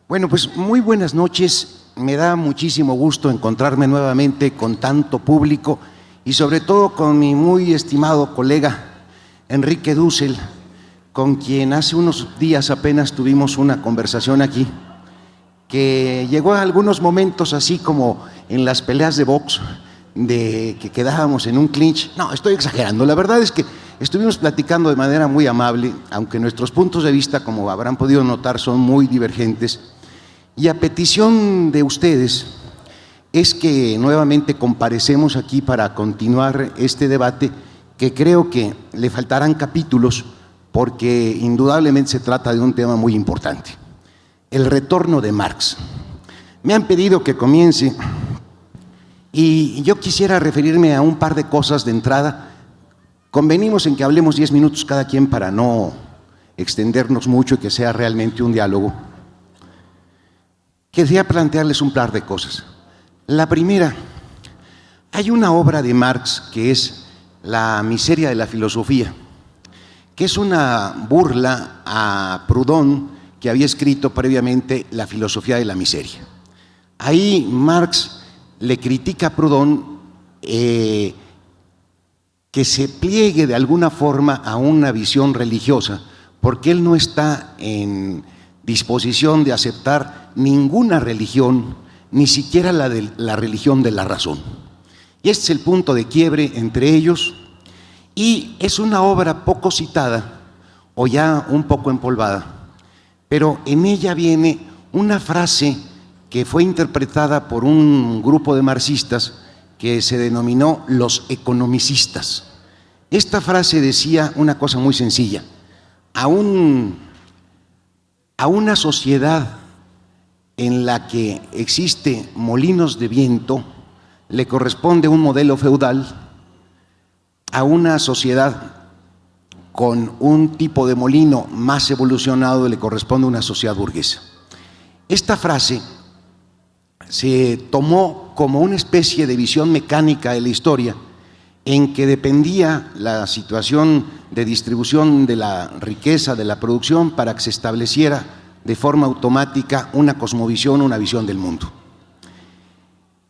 Bueno, pues muy buenas noches. Me da muchísimo gusto encontrarme nuevamente con tanto público y sobre todo con mi muy estimado colega Enrique Dussel, con quien hace unos días apenas tuvimos una conversación aquí, que llegó a algunos momentos así como en las peleas de box, de que quedábamos en un clinch. No, estoy exagerando. La verdad es que estuvimos platicando de manera muy amable, aunque nuestros puntos de vista, como habrán podido notar, son muy divergentes. Y a petición de ustedes es que nuevamente comparecemos aquí para continuar este debate, que creo que le faltarán capítulos porque indudablemente se trata de un tema muy importante: el retorno de Marx. Me han pedido que comience y yo quisiera referirme a un par de cosas de entrada. Convenimos en que hablemos 10 minutos cada quien para no extendernos mucho y que sea realmente un diálogo. Quería plantearles un par de cosas. La primera, hay una obra de Marx que es La miseria de la filosofía, que es una burla a Proudhon, que había escrito previamente La filosofía de la miseria. Ahí Marx le critica a Proudhon que se pliegue de alguna forma a una visión religiosa, porque él no está en disposición de aceptar ninguna religión, ni siquiera la religión de la razón. Y este es el punto de quiebre entre ellos, y es una obra poco citada o ya un poco empolvada, pero en ella viene una frase que fue interpretada por un grupo de marxistas que se denominó los economicistas. Esta frase decía una cosa muy sencilla: a una sociedad en la que existe molinos de viento le corresponde un modelo feudal, a una sociedad con un tipo de molino más evolucionado le corresponde una sociedad burguesa. Esta frase se tomó como una especie de visión mecánica de la historia, en que dependía la situación de distribución de la riqueza, de la producción, para que se estableciera de forma automática una cosmovisión, una visión del mundo.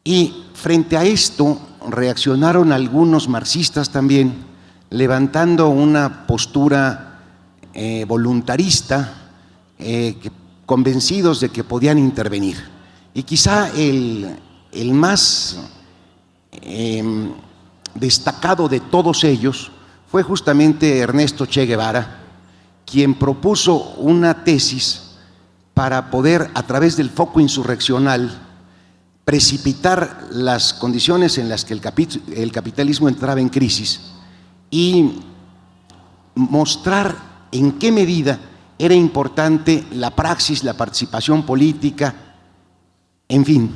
Y frente a esto reaccionaron algunos marxistas también, levantando una postura voluntarista, convencidos de que podían intervenir. Y quizá el más destacado de todos ellos fue justamente Ernesto Che Guevara, quien propuso una tesis para poder, a través del foco insurreccional, precipitar las condiciones en las que el capitalismo entraba en crisis y mostrar en qué medida era importante la praxis, la participación política, en fin.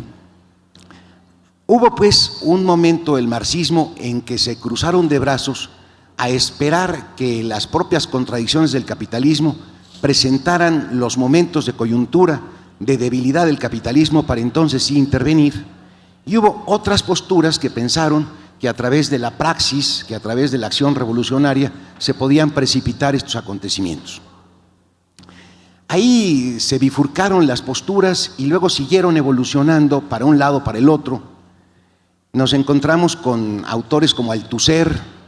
Hubo pues un momento del marxismo en que se cruzaron de brazos a esperar que las propias contradicciones del capitalismo presentaran los momentos de coyuntura, de debilidad del capitalismo, para entonces sí intervenir. Y hubo otras posturas que pensaron que a través de la praxis, que a través de la acción revolucionaria, se podían precipitar estos acontecimientos. Ahí se bifurcaron las posturas y luego siguieron evolucionando para un lado, para el otro. Nos encontramos con autores como Althusser.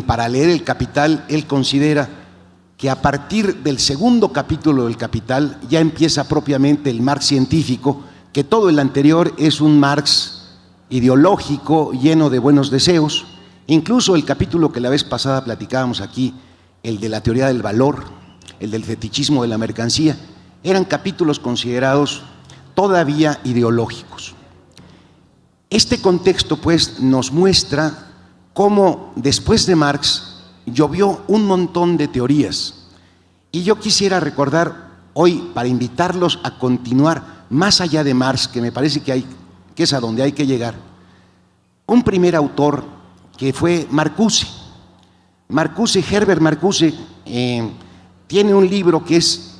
Para leer El Capital, él considera que a partir del segundo capítulo del Capital ya empieza propiamente el Marx científico, que todo el anterior es un Marx ideológico lleno de buenos deseos. Incluso el capítulo que la vez pasada platicábamos aquí, el de la teoría del valor, el del fetichismo de la mercancía, eran capítulos considerados todavía ideológicos. Este contexto pues nos muestra cómo después de Marx llovió un montón de teorías, y yo quisiera recordar hoy, para invitarlos a continuar más allá de Marx, que me parece que es a donde hay que llegar, un primer autor que fue Marcuse. Herbert Marcuse tiene un libro que es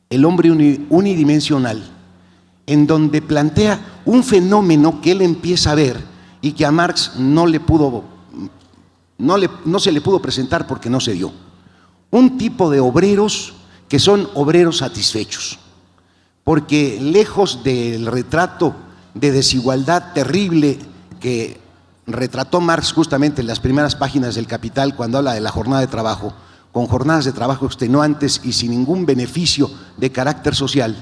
El hombre unidimensional, en donde plantea un fenómeno que él empieza a ver y que a Marx no se le pudo presentar porque no se dio. Un tipo de obreros que son obreros satisfechos. porque lejos del retrato de desigualdad terrible que retrató Marx justamente en las primeras páginas del Capital cuando habla de la jornada de trabajo, con jornadas de trabajo extenuantes y sin ningún beneficio de carácter social,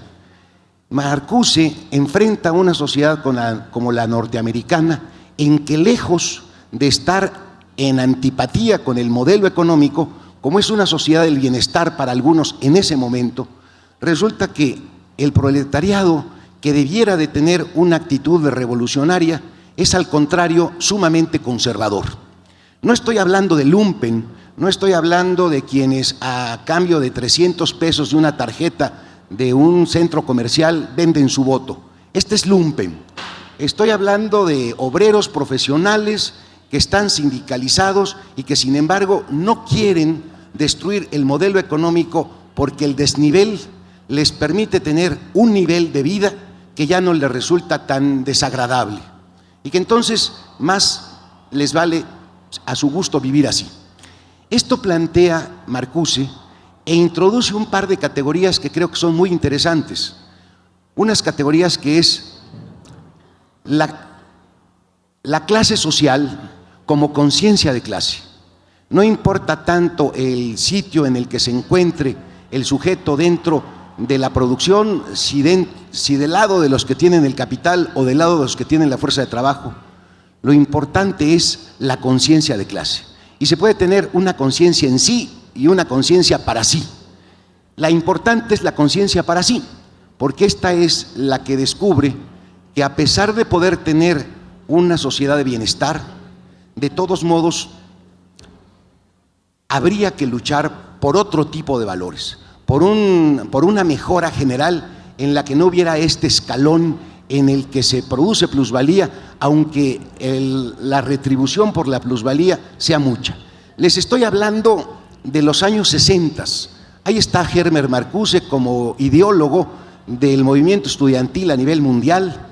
Marcuse enfrenta una sociedad como la norteamericana, en que lejos de estar en antipatía con el modelo económico, como es una sociedad del bienestar para algunos en ese momento, resulta que el proletariado, que debiera de tener una actitud revolucionaria, es al contrario sumamente conservador. No estoy hablando de lumpen, no estoy hablando de quienes a cambio de 300 pesos de una tarjeta de un centro comercial venden su voto. Este es lumpen. Estoy hablando de obreros profesionales que están sindicalizados y que sin embargo no quieren destruir el modelo económico porque el desnivel les permite tener un nivel de vida que ya no les resulta tan desagradable y que entonces más les vale a su gusto vivir así. Esto plantea Marcuse e introduce un par de categorías que creo que son muy interesantes. Unas categorías que es la clase social como conciencia de clase. No importa tanto el sitio en el que se encuentre el sujeto dentro de la producción, si del lado de los que tienen el capital o del lado de los que tienen la fuerza de trabajo. Lo importante es la conciencia de clase. Y se puede tener una conciencia en sí y una conciencia para sí. La importante es la conciencia para sí, porque esta es la que descubre que a pesar de poder tener una sociedad de bienestar, de todos modos habría que luchar por otro tipo de valores, por una mejora general en la que no hubiera este escalón en el que se produce plusvalía, aunque la retribución por la plusvalía sea mucha. Les estoy hablando de los años 60. Ahí está Herbert Marcuse como ideólogo del movimiento estudiantil a nivel mundial,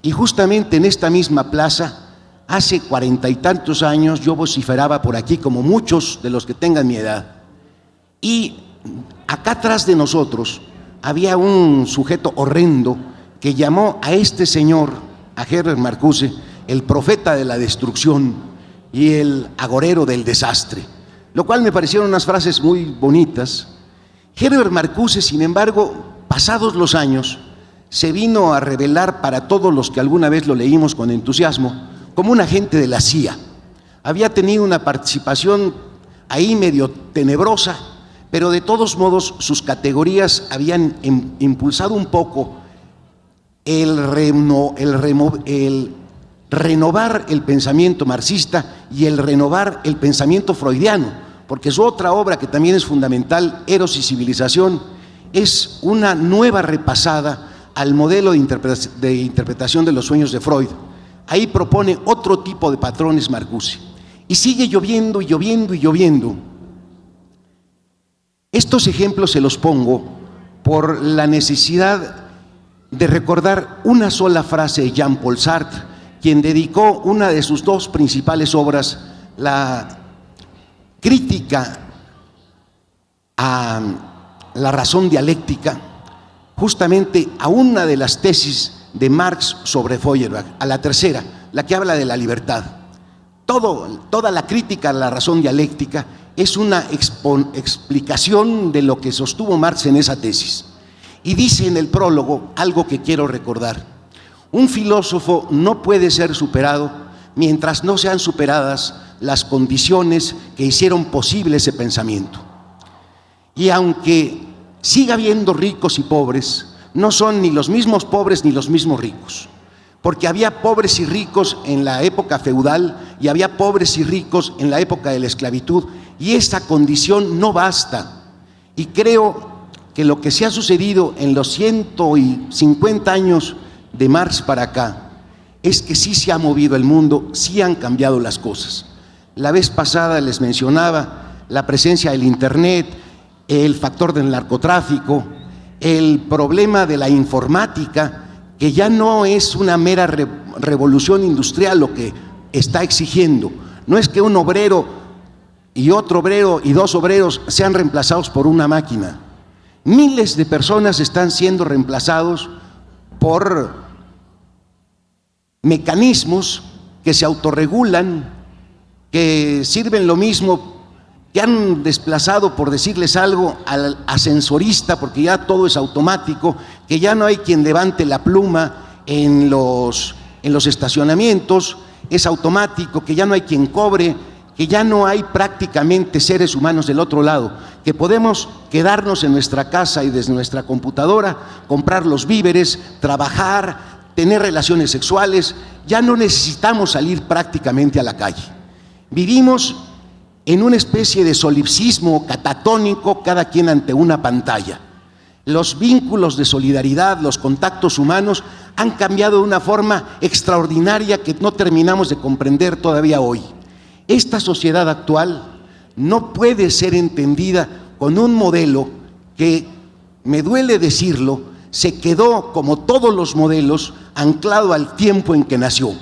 y justamente en esta misma plaza, hace 40 y tantos años, yo vociferaba por aquí como muchos de los que tengan mi edad, y acá atrás de nosotros había un sujeto horrendo que llamó a este señor, a Herbert Marcuse, el profeta de la destrucción y el agorero del desastre, lo cual me parecieron unas frases muy bonitas. Herbert Marcuse, sin embargo, pasados los años, se vino a revelar para todos los que alguna vez lo leímos con entusiasmo como un agente de la CIA. Había tenido una participación ahí medio tenebrosa, pero de todos modos sus categorías habían impulsado un poco el renovar el pensamiento marxista y el renovar el pensamiento freudiano, porque su otra obra, que también es fundamental, Eros y civilización, es una nueva repasada al modelo de interpretación de los sueños de Freud. Ahí propone otro tipo de patrones Marcuse. Y sigue lloviendo y lloviendo y lloviendo. Estos ejemplos se los pongo por la necesidad de recordar una sola frase de Jean-Paul Sartre, quien dedicó una de sus dos principales obras, la crítica a la razón dialéctica, justamente a una de las tesis de Marx sobre Feuerbach, a la tercera, la que habla de la libertad. Toda la crítica a la razón dialéctica es una explicación de lo que sostuvo Marx en esa tesis. Y dice en el prólogo algo que quiero recordar: un filósofo no puede ser superado mientras no sean superadas las condiciones que hicieron posible ese pensamiento. Y aunque siga habiendo ricos y pobres, no son ni los mismos pobres ni los mismos ricos, porque había pobres y ricos en la época feudal y había pobres y ricos en la época de la esclavitud, y esa condición no basta. Y creo que lo que se ha sucedido en los 150 años de Marx para acá es que sí se ha movido el mundo, sí han cambiado las cosas. La vez pasada les mencionaba la presencia del Internet, el factor del narcotráfico, el problema de la informática, que ya no es una mera revolución industrial lo que está exigiendo. No es que un obrero y otro obrero y dos obreros sean reemplazados por una máquina. Miles de personas están siendo reemplazados por mecanismos que se autorregulan, que sirven lo mismo, que han desplazado, por decirles algo, al ascensorista, porque ya todo es automático, que ya no hay quien levante la pluma en los estacionamientos, es automático, que ya no hay quien cobre, que ya no hay prácticamente seres humanos del otro lado, que podemos quedarnos en nuestra casa y desde nuestra computadora, comprar los víveres, trabajar, tener relaciones sexuales, ya no necesitamos salir prácticamente a la calle. Vivimos en una especie de solipsismo catatónico, cada quien ante una pantalla. Los vínculos de solidaridad, los contactos humanos han cambiado de una forma extraordinaria que no terminamos de comprender todavía hoy. Esta sociedad actual no puede ser entendida con un modelo que, me duele decirlo, se quedó, como todos los modelos, anclado al tiempo en que nació.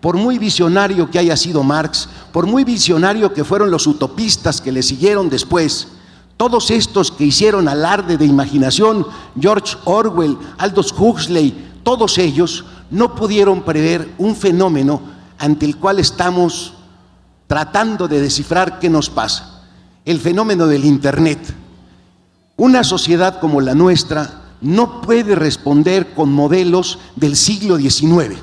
Por muy visionario que haya sido Marx, por muy visionario que fueron los utopistas que le siguieron después, todos estos que hicieron alarde de imaginación, George Orwell, Aldous Huxley, todos ellos no pudieron prever un fenómeno ante el cual estamos tratando de descifrar qué nos pasa: el fenómeno del Internet. Una sociedad como la nuestra no puede responder con modelos del siglo XIX.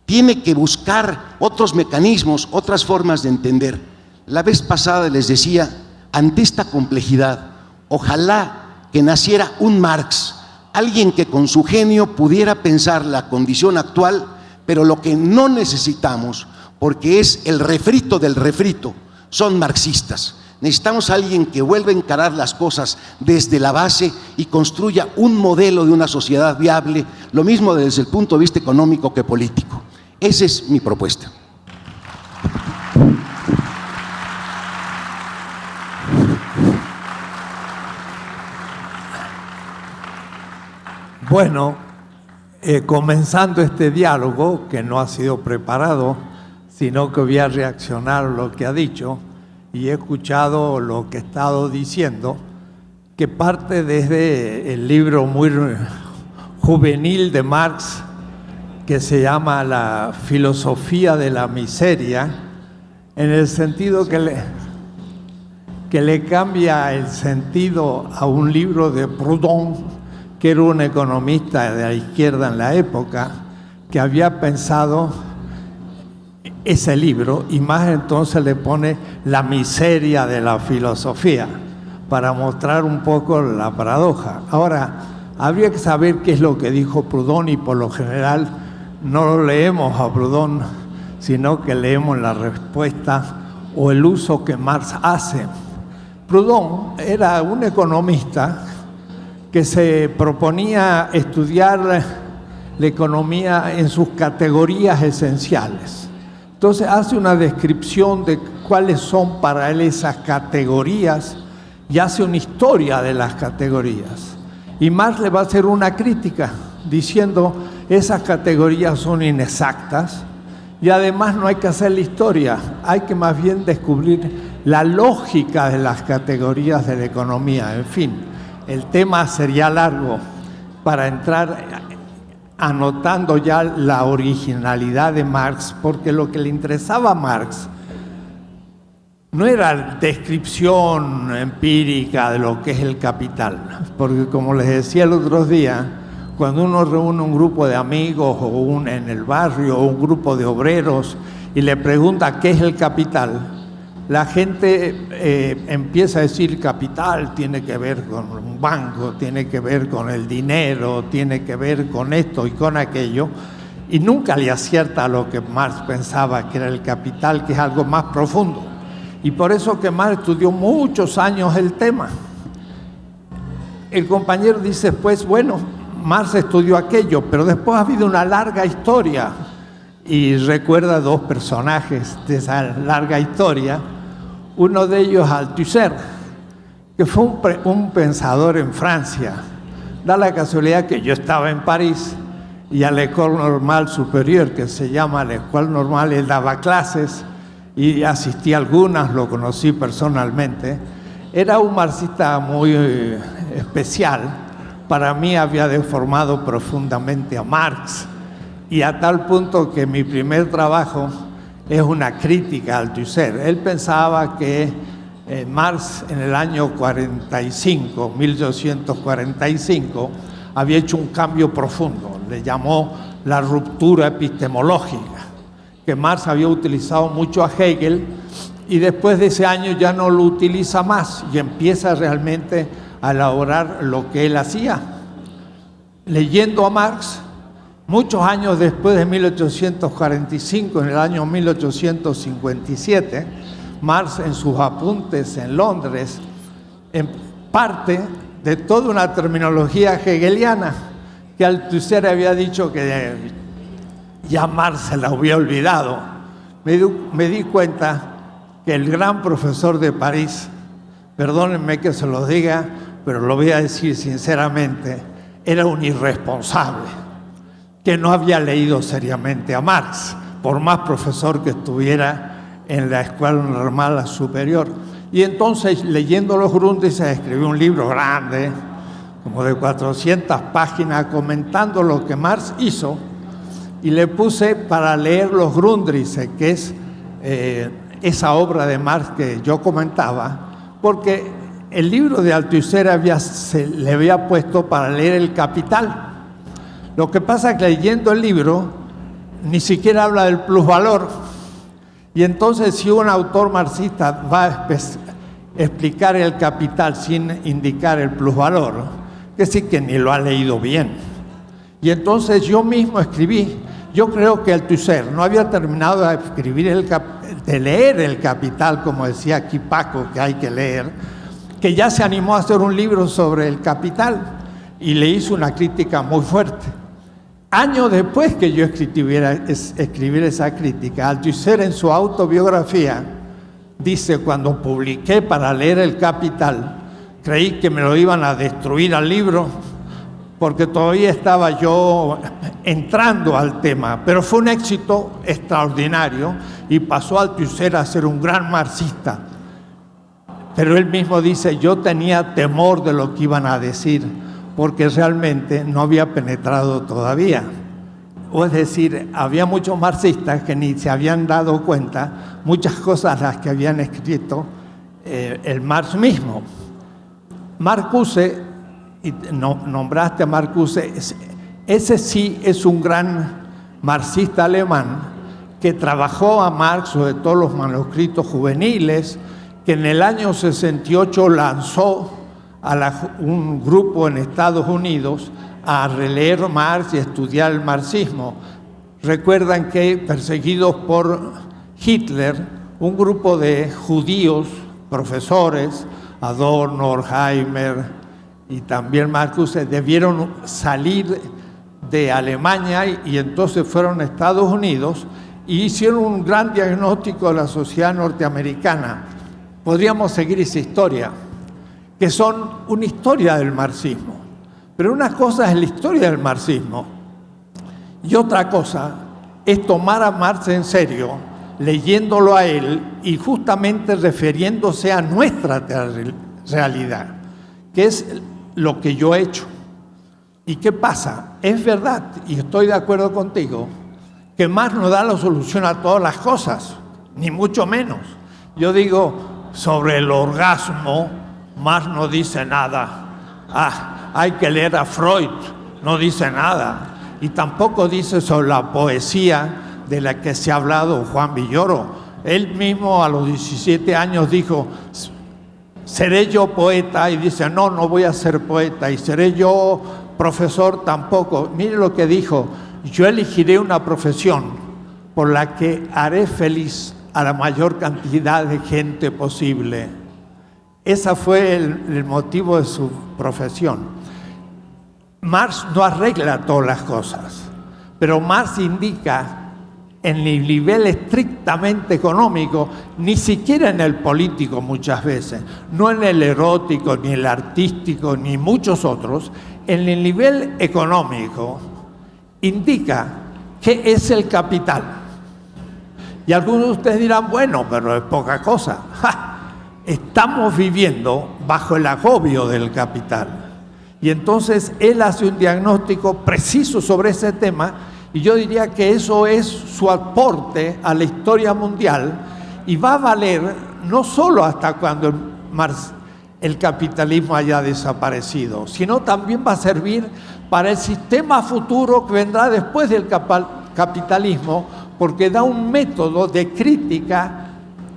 Tiene que buscar otros mecanismos, otras formas de entender. La vez pasada les decía, ante esta complejidad, ojalá que naciera un Marx, alguien que con su genio pudiera pensar la condición actual, pero lo que no necesitamos, porque es el refrito del refrito, son marxistas. Necesitamos a alguien que vuelva a encarar las cosas desde la base y construya un modelo de una sociedad viable, lo mismo desde el punto de vista económico que político. Esa es mi propuesta. Bueno, comenzando este diálogo, que no ha sido preparado, sino que voy a reaccionar a lo que ha dicho, y he escuchado lo que he estado diciendo, que parte desde el libro muy juvenil de Marx, que se llama La filosofía de la miseria, en el sentido que le cambia el sentido a un libro de Proudhon, que era un economista de la izquierda en la época, que había pensado ese libro, y más entonces le pone la miseria de la filosofía, para mostrar un poco la paradoja. Ahora, habría que saber qué es lo que dijo Proudhon, y por lo general no lo leemos a Proudhon, sino que leemos la respuesta o el uso que Marx hace. Proudhon era un economista que se proponía estudiar la economía en sus categorías esenciales. Entonces hace una descripción de cuáles son para él esas categorías y hace una historia de las categorías. Y Marx le va a hacer una crítica diciendo esas categorías son inexactas y además no hay que hacer la historia, hay que más bien descubrir la lógica de las categorías de la economía. En fin, el tema sería largo para entrar anotando ya la originalidad de Marx, porque lo que le interesaba a Marx no era descripción empírica de lo que es el capital, porque como les decía el otro día, cuando uno reúne un grupo de amigos o en el barrio o un grupo de obreros y le pregunta qué es el capital, la gente empieza a decir capital tiene que ver con un banco, tiene que ver con el dinero, tiene que ver con esto y con aquello, y nunca le acierta a lo que Marx pensaba que era el capital, que es algo más profundo. Y por eso que Marx estudió muchos años el tema. El compañero dice, pues bueno, Marx estudió aquello, pero después ha habido una larga historia, y recuerda dos personajes de esa larga historia. Uno de ellos, Althusser, que fue un pensador en Francia. Da la casualidad que yo estaba en París y a la École Normale Supérieure, que se llama la École Normale, él daba clases y asistí a algunas, lo conocí personalmente. Era un marxista muy especial, para mí había deformado profundamente a Marx, y a tal punto que mi primer trabajo es una crítica al Althusser. Él pensaba que Marx en el año 1845, había hecho un cambio profundo, le llamó la ruptura epistemológica, que Marx había utilizado mucho a Hegel y después de ese año ya no lo utiliza más y empieza realmente a elaborar lo que él hacía. Leyendo a Marx, muchos años después de 1845, en el año 1857, Marx en sus apuntes en Londres, en parte de toda una terminología hegeliana que Althusser había dicho que ya Marx se la había olvidado. Me di cuenta que el gran profesor de París, perdónenme que se lo diga, pero lo voy a decir sinceramente, era un irresponsable, que no había leído seriamente a Marx, por más profesor que estuviera en la Escuela Normal Superior. Y entonces, leyendo los Grundrisse, escribió un libro grande, como de 400 páginas, comentando lo que Marx hizo, y le puse para leer los Grundrisse, que es esa obra de Marx que yo comentaba, porque el libro de Althusser le había puesto para leer El Capital. Lo que pasa es que leyendo el libro ni siquiera habla del plusvalor. Y entonces, si un autor marxista va a explicar El Capital sin indicar el plusvalor, que sí que ni lo ha leído bien. Y entonces yo mismo escribí. Yo creo que Althusser no había terminado de escribir de leer El Capital, como decía aquí Paco, que hay que leer, que ya se animó a hacer un libro sobre El Capital y le hizo una crítica muy fuerte. Años después que yo escribiera esa crítica, Althusser en su autobiografía dice: cuando publiqué para leer El Capital, creí que me lo iban a destruir al libro, porque todavía estaba yo entrando al tema, pero fue un éxito extraordinario y pasó Althusser a ser un gran marxista. Pero él mismo dice: yo tenía temor de lo que iban a decir, porque realmente no había penetrado todavía. O es decir, había muchos marxistas que ni se habían dado cuenta muchas cosas las que habían escrito el Marx mismo. Marcuse, y nombraste a Marcuse, ese sí es un gran marxista alemán que trabajó a Marx sobre todos los manuscritos juveniles, que en el año 68 lanzó a un grupo en Estados Unidos a releer Marx y estudiar el marxismo. Recuerdan que, perseguidos por Hitler, un grupo de judíos, profesores, Adorno, Horkheimer y también Marcuse, debieron salir de Alemania y entonces fueron a Estados Unidos y hicieron un gran diagnóstico de la sociedad norteamericana. Podríamos seguir esa historia, que son una historia del marxismo. Pero una cosa es la historia del marxismo y otra cosa es tomar a Marx en serio, leyéndolo a él y justamente refiriéndose a nuestra realidad, que es lo que yo he hecho. ¿Y qué pasa? Es verdad, y estoy de acuerdo contigo, que Marx no da la solución a todas las cosas, ni mucho menos. Yo digo, sobre el orgasmo, Marx no dice nada. Hay que leer a Freud, no dice nada. Y tampoco dice sobre la poesía de la que se ha hablado Juan Villoro. Él mismo a los 17 años dijo: ¿seré yo poeta? Y dice: no voy a ser poeta. ¿Y seré yo profesor? Tampoco. Mire lo que dijo: yo elegiré una profesión por la que haré feliz a la mayor cantidad de gente posible. Ese fue el motivo de su profesión. Marx no arregla todas las cosas, pero Marx indica en el nivel estrictamente económico, ni siquiera en el político muchas veces, no en el erótico, ni el artístico, ni muchos otros, en el nivel económico indica qué es el capital. Y algunos de ustedes dirán: bueno, pero es poca cosa. ¡Ja! Estamos viviendo bajo el agobio del capital. Y entonces él hace un diagnóstico preciso sobre ese tema, y yo diría que eso es su aporte a la historia mundial, y va a valer no solo hasta cuando el capitalismo haya desaparecido, sino también va a servir para el sistema futuro que vendrá después del capitalismo, porque da un método de crítica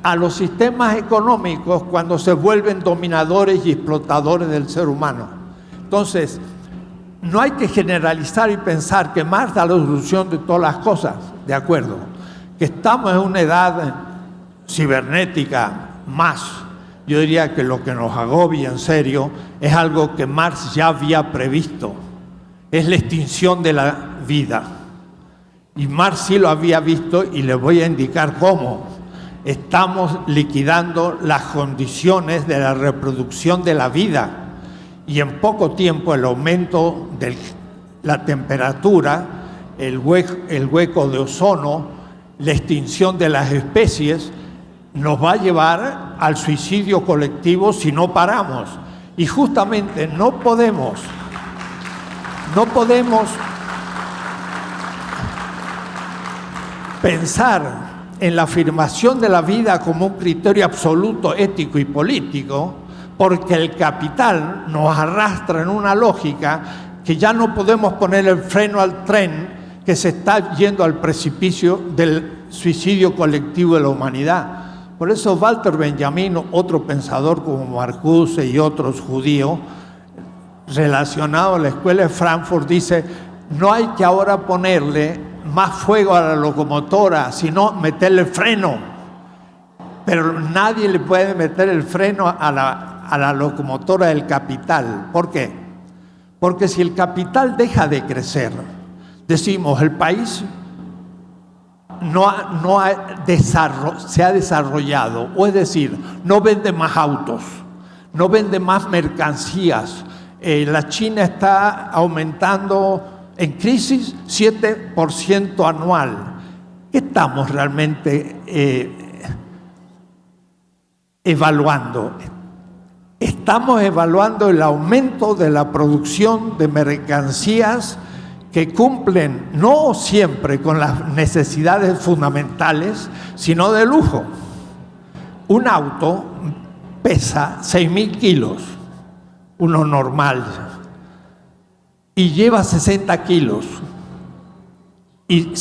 a los sistemas económicos cuando se vuelven dominadores y explotadores del ser humano. Entonces, no hay que generalizar y pensar que Marx da la solución de todas las cosas, de acuerdo, que estamos en una edad cibernética más. Yo diría que lo que nos agobia en serio es algo que Marx ya había previsto, es la extinción de la vida. Y Marx sí lo había visto, y les voy a indicar cómo. Estamos liquidando las condiciones de la reproducción de la vida, y en poco tiempo el aumento de la temperatura, el hueco de ozono, la extinción de las especies, nos va a llevar al suicidio colectivo si no paramos. Y justamente no podemos pensar en la afirmación de la vida como un criterio absoluto, ético y político, porque el capital nos arrastra en una lógica que ya no podemos poner el freno al tren que se está yendo al precipicio del suicidio colectivo de la humanidad. Por eso Walter Benjamin, otro pensador como Marcuse y otros judíos, relacionado a la escuela de Frankfurt, dice: no hay que ahora ponerle más fuego a la locomotora, sino meterle freno. Pero nadie le puede meter el freno a la locomotora del capital. ¿Por qué? Porque si el capital deja de crecer, decimos, el país se ha desarrollado, o es decir, no vende más autos, no vende más mercancías. La China está aumentando en crisis 7% anual. ¿Qué estamos realmente evaluando? Estamos evaluando el aumento de la producción de mercancías que cumplen no siempre con las necesidades fundamentales, sino de lujo. Un auto pesa 6.000 kilos, uno normal, y lleva 60 kilos y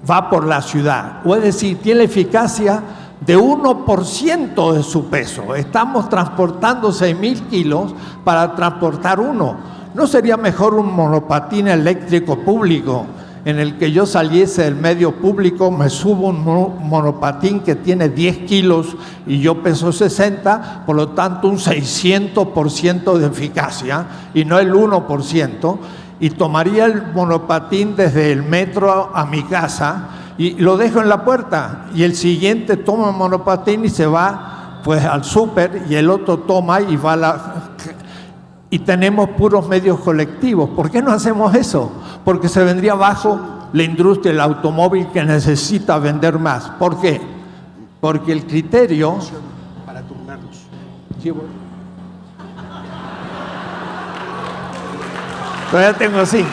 va por la ciudad. O es decir, tiene eficacia de 1% de su peso. Estamos transportando 6.000 kilos para transportar uno. ¿No sería mejor un monopatín eléctrico público en el que yo saliese del medio público, me subo un monopatín que tiene 10 kilos y yo peso 60, por lo tanto un 600% de eficacia y no el 1%, y tomaría el monopatín desde el metro a mi casa y lo dejo en la puerta, y el siguiente toma el monopatín y se va pues al súper, y el otro toma y va a la... Y tenemos puros medios colectivos. ¿Por qué no hacemos eso? Porque se vendría abajo la industria del automóvil, que necesita vender más. ¿Por qué? Porque el criterio... Para turnarnos. Todavía tengo 5.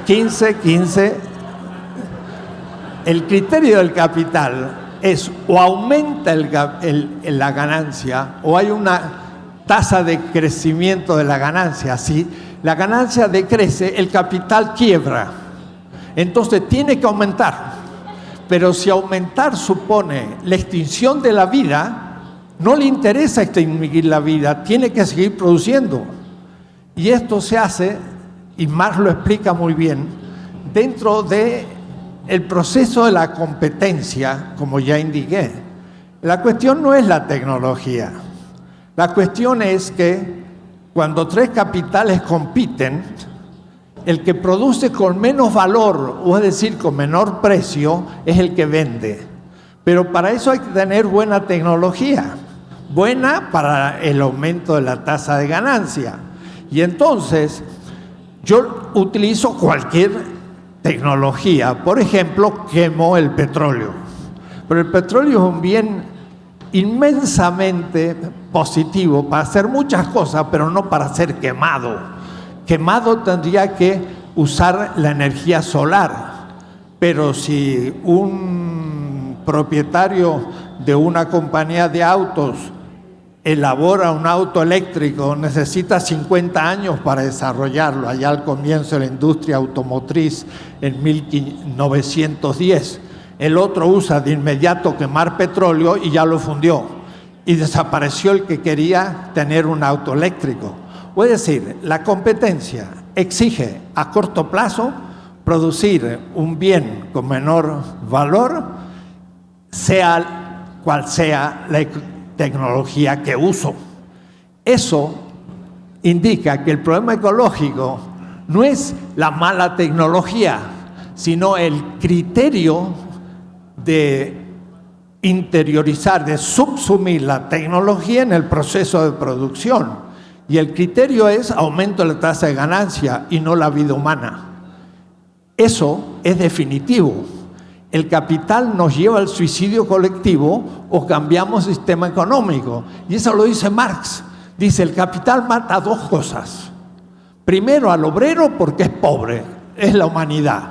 15. El criterio del capital es o aumenta la ganancia o hay una tasa de crecimiento de la ganancia. Si la ganancia decrece, el capital quiebra. Entonces tiene que aumentar. Pero si aumentar supone la extinción de la vida, no le interesa extinguir la vida, tiene que seguir produciendo. Y esto se hace, y Marx lo explica muy bien, dentro de el proceso de la competencia, como ya indiqué. La cuestión no es la tecnología. La cuestión es que cuando 3 capitales compiten, el que produce con menos valor, o es decir, con menor precio, es el que vende. Pero para eso hay que tener buena tecnología, buena para el aumento de la tasa de ganancia. Y entonces, yo utilizo cualquier tecnología. Por ejemplo, quemo el petróleo. Pero el petróleo es un bien inmensamente positivo para hacer muchas cosas, pero no para ser quemado. Quemado tendría que usar la energía solar, pero si un propietario de una compañía de autos elabora un auto eléctrico, necesita 50 años para desarrollarlo, allá al comienzo de la industria automotriz en 1910. El otro usa de inmediato quemar petróleo y ya lo fundió. Y desapareció el que quería tener un auto eléctrico. Es decir, la competencia exige a corto plazo producir un bien con menor valor, sea cual sea la tecnología que uso. Eso indica que el problema ecológico no es la mala tecnología, sino el criterio de interiorizar, de subsumir la tecnología en el proceso de producción. Y el criterio es aumento de la tasa de ganancia y no la vida humana. Eso es definitivo. El capital nos lleva al suicidio colectivo o cambiamos sistema económico. Y eso lo dice Marx. Dice, el capital mata a dos cosas. Primero, al obrero porque es pobre, es la humanidad.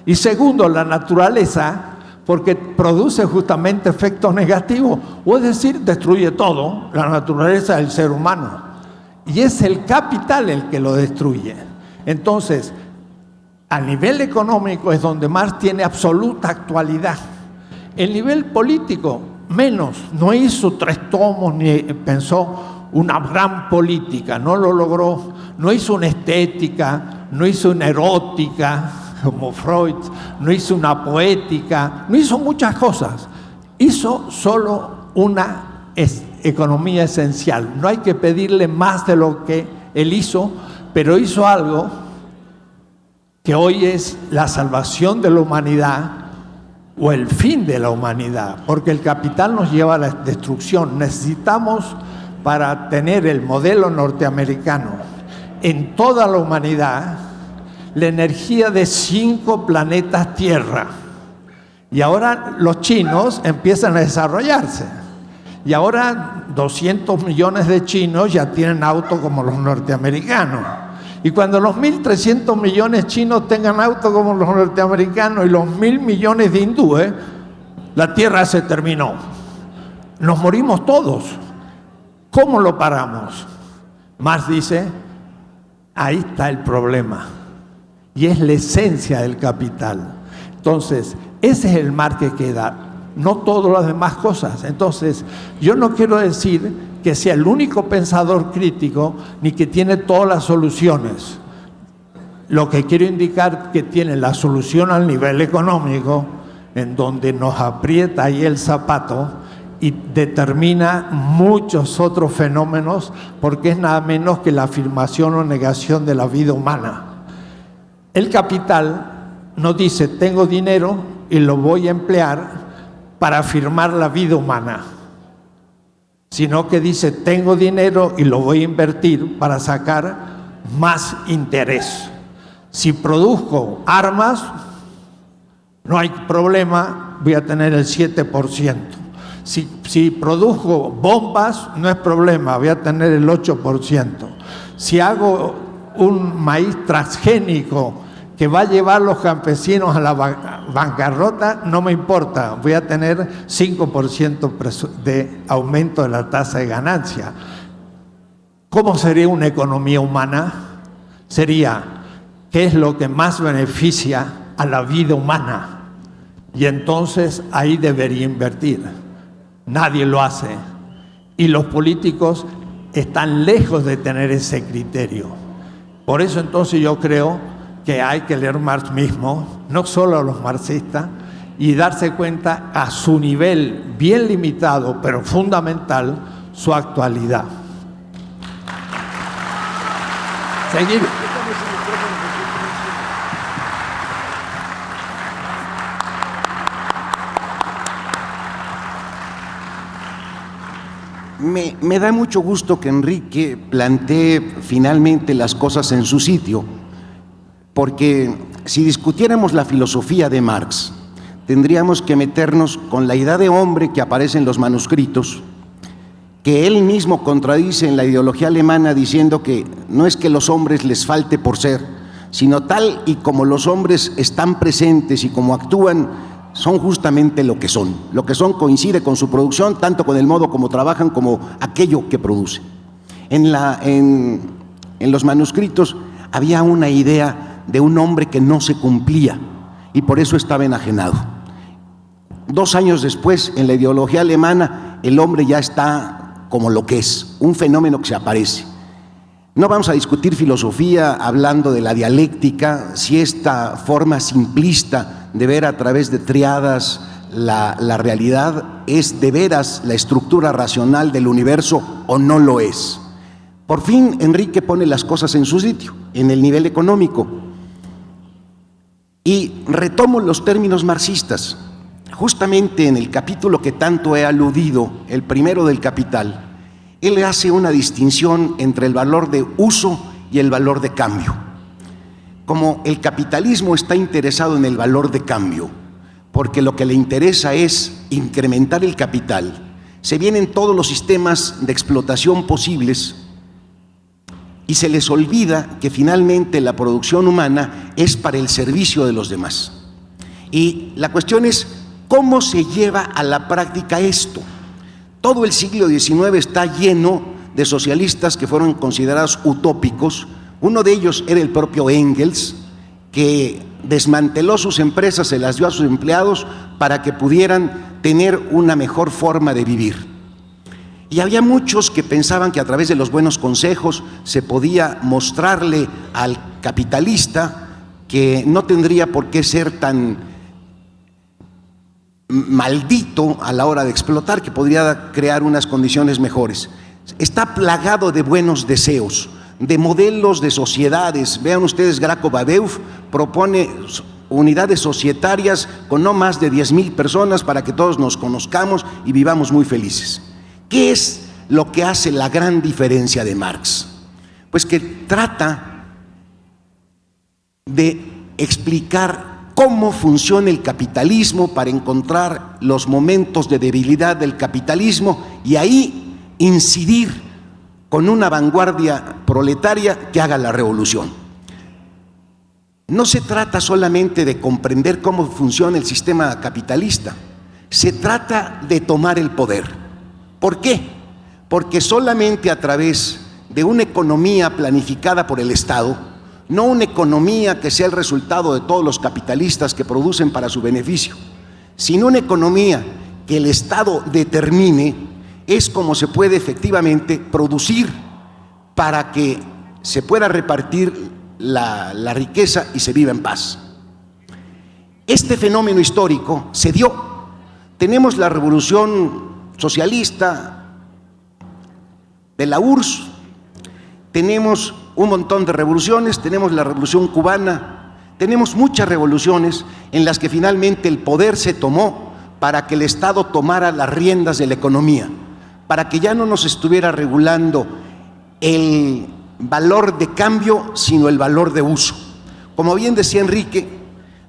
Y segundo, la naturaleza, porque produce justamente efectos negativos. O es decir, destruye todo, la naturaleza del ser humano. Y es el capital el que lo destruye. Entonces, a nivel económico es donde Marx tiene absoluta actualidad. El nivel político, menos. No hizo 3 tomos ni pensó una gran política, no lo logró. No hizo una estética, no hizo una erótica, como Freud, no hizo una poética, no hizo muchas cosas. Hizo solo una economía esencial. No hay que pedirle más de lo que él hizo, pero hizo algo que hoy es la salvación de la humanidad o el fin de la humanidad, porque el capital nos lleva a la destrucción. Necesitamos, para tener el modelo norteamericano en toda la humanidad, la energía de 5 planetas Tierra. Y ahora los chinos empiezan a desarrollarse. Y ahora 200 millones de chinos ya tienen autos como los norteamericanos. Y cuando los 1.300 millones chinos tengan autos como los norteamericanos y los 1.000 millones de hindúes, la Tierra se terminó. Nos morimos todos. ¿Cómo lo paramos? Marx dice, ahí está el problema. Y es la esencia del capital. Entonces, ese es el mar que queda, no todas las demás cosas. Entonces, yo no quiero decir que sea el único pensador crítico ni que tiene todas las soluciones. Lo que quiero indicar que tiene la solución al nivel económico, en donde nos aprieta ahí el zapato y determina muchos otros fenómenos, porque es nada menos que la afirmación o negación de la vida humana. El capital no dice, tengo dinero y lo voy a emplear para afirmar la vida humana, sino que dice, tengo dinero y lo voy a invertir para sacar más interés. Si produzco armas, no hay problema, voy a tener el 7%. Si produzco bombas, no es problema, voy a tener el 8%. Si hago un maíz transgénico que va a llevar a los campesinos a la bancarrota, no me importa, voy a tener 5% de aumento de la tasa de ganancia. ¿Cómo sería una economía humana? Sería, ¿qué es lo que más beneficia a la vida humana? Y entonces ahí debería invertir. Nadie lo hace. Y los políticos están lejos de tener ese criterio. Por eso entonces yo creo que hay que leer Marx mismo, no solo a los marxistas, y darse cuenta a su nivel bien limitado, pero fundamental, su actualidad. Seguir. Me da mucho gusto que Enrique plantee finalmente las cosas en su sitio, porque si discutiéramos la filosofía de Marx, tendríamos que meternos con la idea de hombre que aparece en los manuscritos que él mismo contradice en la ideología alemana diciendo que no es que los hombres les falte por ser, sino tal y como los hombres están presentes y como actúan, son justamente lo que son. Lo que son coincide con su producción, tanto con el modo como trabajan como aquello que producen. En los manuscritos había una idea de un hombre que no se cumplía y por eso estaba enajenado. 2 años después, en la ideología alemana, el hombre ya está como lo que es, un fenómeno que se aparece. No vamos a discutir filosofía hablando de la dialéctica, si esta forma simplista de ver a través de triadas la realidad es de veras la estructura racional del universo o no lo es. Por fin, Enrique pone las cosas en su sitio, en el nivel económico. Y retomo los términos marxistas. Justamente en el capítulo que tanto he aludido, el primero del Capital, él hace una distinción entre el valor de uso y el valor de cambio. Como el capitalismo está interesado en el valor de cambio, porque lo que le interesa es incrementar el capital, se vienen todos los sistemas de explotación posibles y se les olvida que finalmente la producción humana es para el servicio de los demás. Y la cuestión es, ¿cómo se lleva a la práctica esto? Todo el siglo XIX está lleno de socialistas que fueron considerados utópicos. Uno de ellos era el propio Engels, que desmanteló sus empresas, se las dio a sus empleados para que pudieran tener una mejor forma de vivir. Y había muchos que pensaban que a través de los buenos consejos se podía mostrarle al capitalista que no tendría por qué ser tan maldito a la hora de explotar, que podría crear unas condiciones mejores. Está plagado de buenos deseos, de modelos de sociedades. Vean ustedes, Graco-Babeuf propone unidades societarias con no más de 10,000 personas para que todos nos conozcamos y vivamos muy felices. ¿Qué es lo que hace la gran diferencia de Marx? Pues que trata de explicar cómo funciona el capitalismo para encontrar los momentos de debilidad del capitalismo y ahí incidir con una vanguardia proletaria que haga la revolución. No se trata solamente de comprender cómo funciona el sistema capitalista, se trata de tomar el poder. ¿Por qué? Porque solamente a través de una economía planificada por el Estado, no una economía que sea el resultado de todos los capitalistas que producen para su beneficio, sino una economía que el Estado determine, es como se puede efectivamente producir para que se pueda repartir la riqueza y se viva en paz. Este fenómeno histórico se dio. Tenemos la revolución socialista de la URSS, tenemos un montón de revoluciones, tenemos la revolución cubana, tenemos muchas revoluciones en las que finalmente el poder se tomó para que el Estado tomara las riendas de la economía, para que ya no nos estuviera regulando el valor de cambio, sino el valor de uso. Como bien decía Enrique,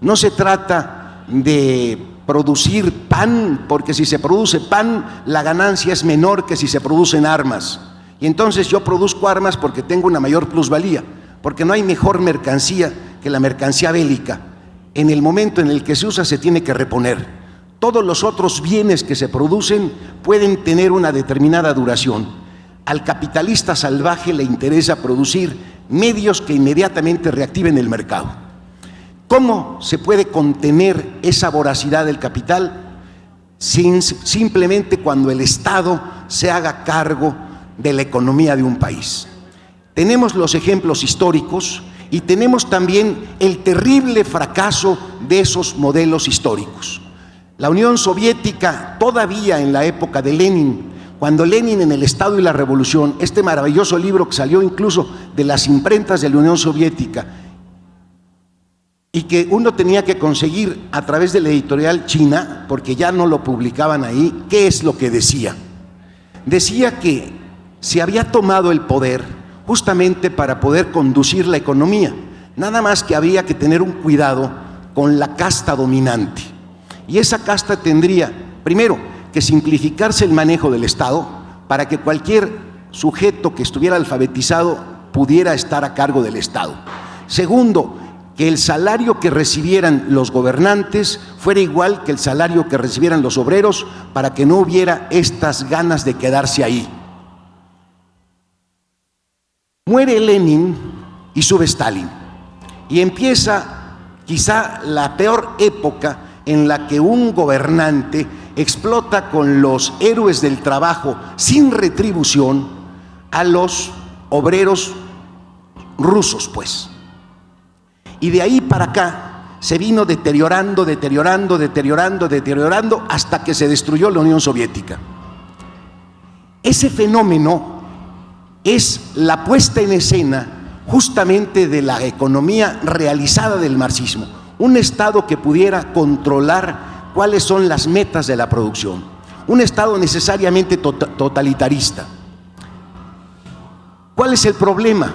no se trata de producir pan, porque si se produce pan, la ganancia es menor que si se producen armas. Y entonces yo produzco armas porque tengo una mayor plusvalía, porque no hay mejor mercancía que la mercancía bélica. En el momento en el que se usa se tiene que reponer. Todos los otros bienes que se producen pueden tener una determinada duración. Al capitalista salvaje le interesa producir medios que inmediatamente reactiven el mercado. ¿Cómo se puede contener esa voracidad del capital? Simplemente cuando el Estado se haga cargo de la economía de un país. Tenemos los ejemplos históricos y tenemos también el terrible fracaso de esos modelos históricos. La Unión Soviética, todavía en la época de Lenin, cuando Lenin en El Estado y la Revolución, este maravilloso libro que salió incluso de las imprentas de la Unión Soviética y que uno tenía que conseguir a través de la editorial china, porque ya no lo publicaban ahí, ¿qué es lo que decía? Decía que se había tomado el poder justamente para poder conducir la economía, nada más que había que tener un cuidado con la casta dominante. Y esa casta tendría, primero, que simplificarse el manejo del Estado para que cualquier sujeto que estuviera alfabetizado pudiera estar a cargo del Estado. Segundo, que el salario que recibieran los gobernantes fuera igual que el salario que recibieran los obreros, para que no hubiera estas ganas de quedarse ahí. Muere Lenin y sube Stalin, y empieza quizá la peor época en la que un gobernante explota con los héroes del trabajo sin retribución a los obreros rusos, pues. Y de ahí para acá se vino deteriorando hasta que se destruyó la Unión Soviética. Ese fenómeno es la puesta en escena justamente de la economía realizada del marxismo, un Estado que pudiera controlar cuáles son las metas de la producción, un Estado necesariamente totalitarista. ¿Cuál es el problema?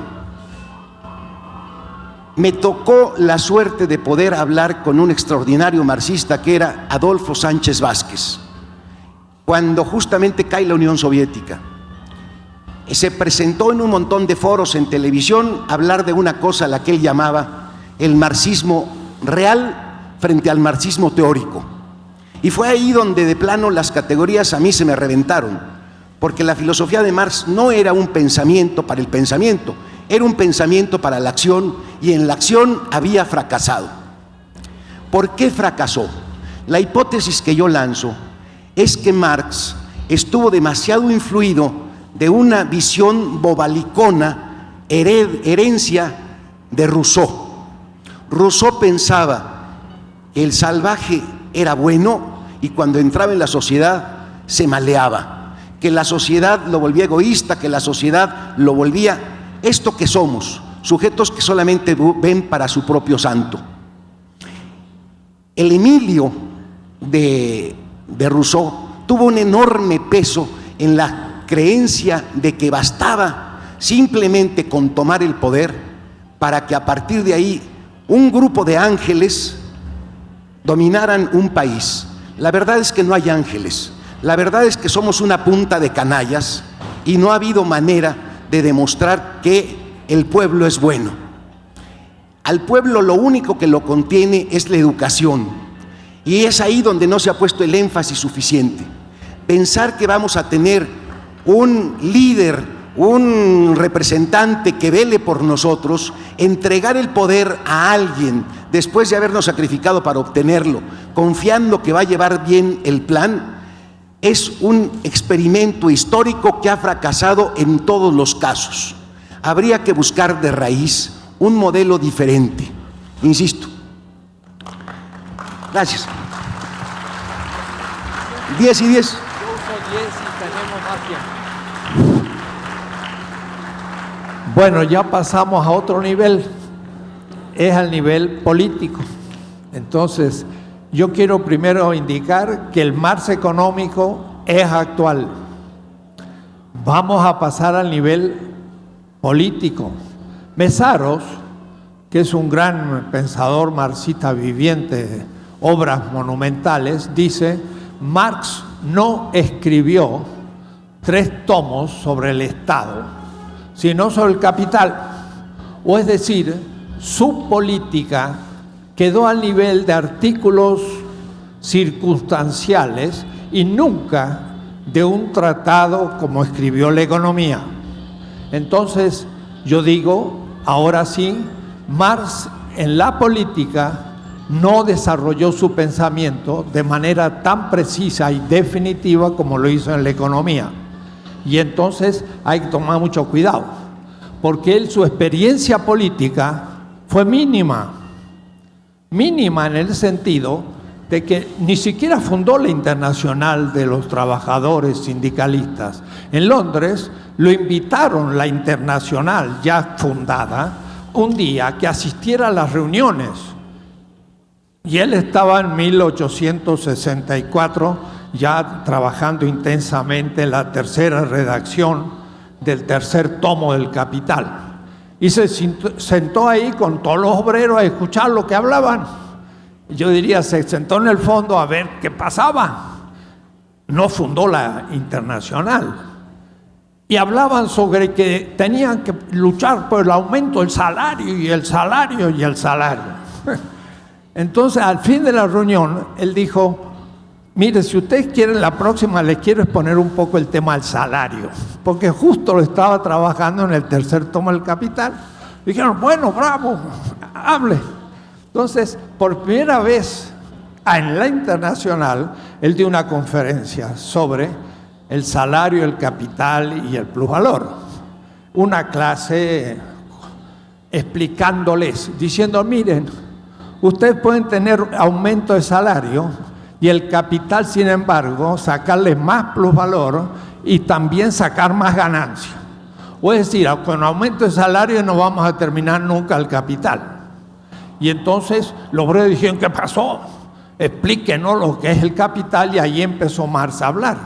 Me tocó la suerte de poder hablar con un extraordinario marxista que era Adolfo Sánchez Vázquez, cuando justamente cae la Unión Soviética. Se presentó en un montón de foros en televisión a hablar de una cosa a la que él llamaba el marxismo real frente al marxismo teórico. Y fue ahí donde de plano las categorías a mí se me reventaron, porque la filosofía de Marx no era un pensamiento para el pensamiento, era un pensamiento para la acción, y en la acción había fracasado. ¿Por qué fracasó? La hipótesis que yo lanzo es que Marx estuvo demasiado influido de una visión bobalicona, herencia de Rousseau. Rousseau pensaba que el salvaje era bueno y cuando entraba en la sociedad se maleaba, que la sociedad lo volvía egoísta, que la sociedad lo volvía esto que somos, sujetos que solamente ven para su propio santo. El Emilio de Rousseau tuvo un enorme peso en la creencia de que bastaba simplemente con tomar el poder para que a partir de ahí un grupo de ángeles dominaran un país. La verdad es que no hay ángeles, la verdad es que somos una punta de canallas y no ha habido manera de demostrar que el pueblo es bueno. Al pueblo lo único que lo contiene es la educación, y es ahí donde no se ha puesto el énfasis suficiente. Pensar que vamos a tener un líder, un representante que vele por nosotros, entregar el poder a alguien después de habernos sacrificado para obtenerlo, confiando que va a llevar bien el plan, es un experimento histórico que ha fracasado en todos los casos. Habría que buscar de raíz un modelo diferente. Insisto. Gracias. 10 y 10. Yo uso 10 y tenemos más tiempo. Bueno, ya pasamos a otro nivel. Es al nivel político. Entonces, yo quiero primero indicar que el Marx económico es actual. Vamos a pasar al nivel político. Mesaros, que es un gran pensador marxista viviente, obras monumentales, dice: Marx no escribió 3 tomos sobre el Estado, sino sobre el capital. O es decir, su política quedó al nivel de artículos circunstanciales y nunca de un tratado como escribió la economía. Entonces, yo digo, ahora sí, Marx en la política no desarrolló su pensamiento de manera tan precisa y definitiva como lo hizo en la economía. Y entonces hay que tomar mucho cuidado, porque su experiencia política fue mínima en el sentido de que ni siquiera fundó la Internacional de los Trabajadores Sindicalistas. En Londres lo invitaron, la Internacional ya fundada, un día que asistiera a las reuniones. Y él estaba en 1864 ya trabajando intensamente en la tercera redacción del tercer tomo del Capital. Y se sentó ahí con todos los obreros a escuchar lo que hablaban. Yo diría, se sentó en el fondo a ver qué pasaba. No fundó la Internacional. y hablaban sobre que tenían que luchar por el aumento del salario y el salario y el salario. Entonces, al fin de la reunión, él dijo: mire, si ustedes quieren, la próxima les quiero exponer un poco el tema del salario, porque justo lo estaba trabajando en el tercer tomo del Capital. Dijeron: bueno, bravo, hable. Entonces, por primera vez en la internacional, él dio una conferencia sobre el salario, el capital y el plusvalor. Una clase explicándoles, diciendo: miren, ustedes pueden tener aumento de salario y el capital, sin embargo, sacarle más plusvalor y también sacar más ganancia. O es decir, con aumento de salario no vamos a terminar nunca el capital. Y entonces los obreros dijeron: ¿qué pasó? Explíquenos lo que es el capital. Y ahí empezó Marx a hablar.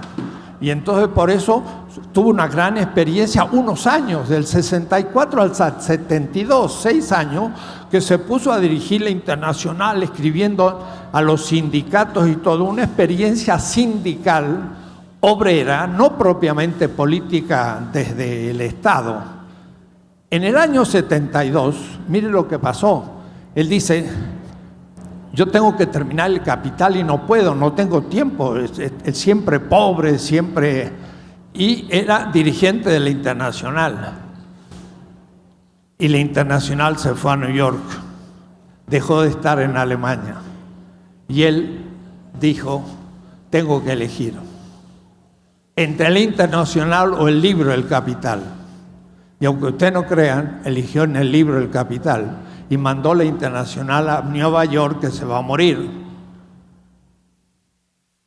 Y entonces por eso tuvo una gran experiencia, unos años, del 64 al 72, 6 años, que se puso a dirigir la Internacional, escribiendo a los sindicatos y todo, una experiencia sindical, obrera, no propiamente política desde el Estado. En el año 72, mire lo que pasó. Él dice: yo tengo que terminar el capital y no puedo, no tengo tiempo, es siempre pobre, siempre... Y era dirigente de la Internacional. Y la Internacional se fue a New York, dejó de estar en Alemania. Y él dijo: tengo que elegir entre la Internacional o el libro El Capital. Y aunque ustedes no crean, eligió en el libro El Capital y mandó la Internacional a Nueva York, que se va a morir.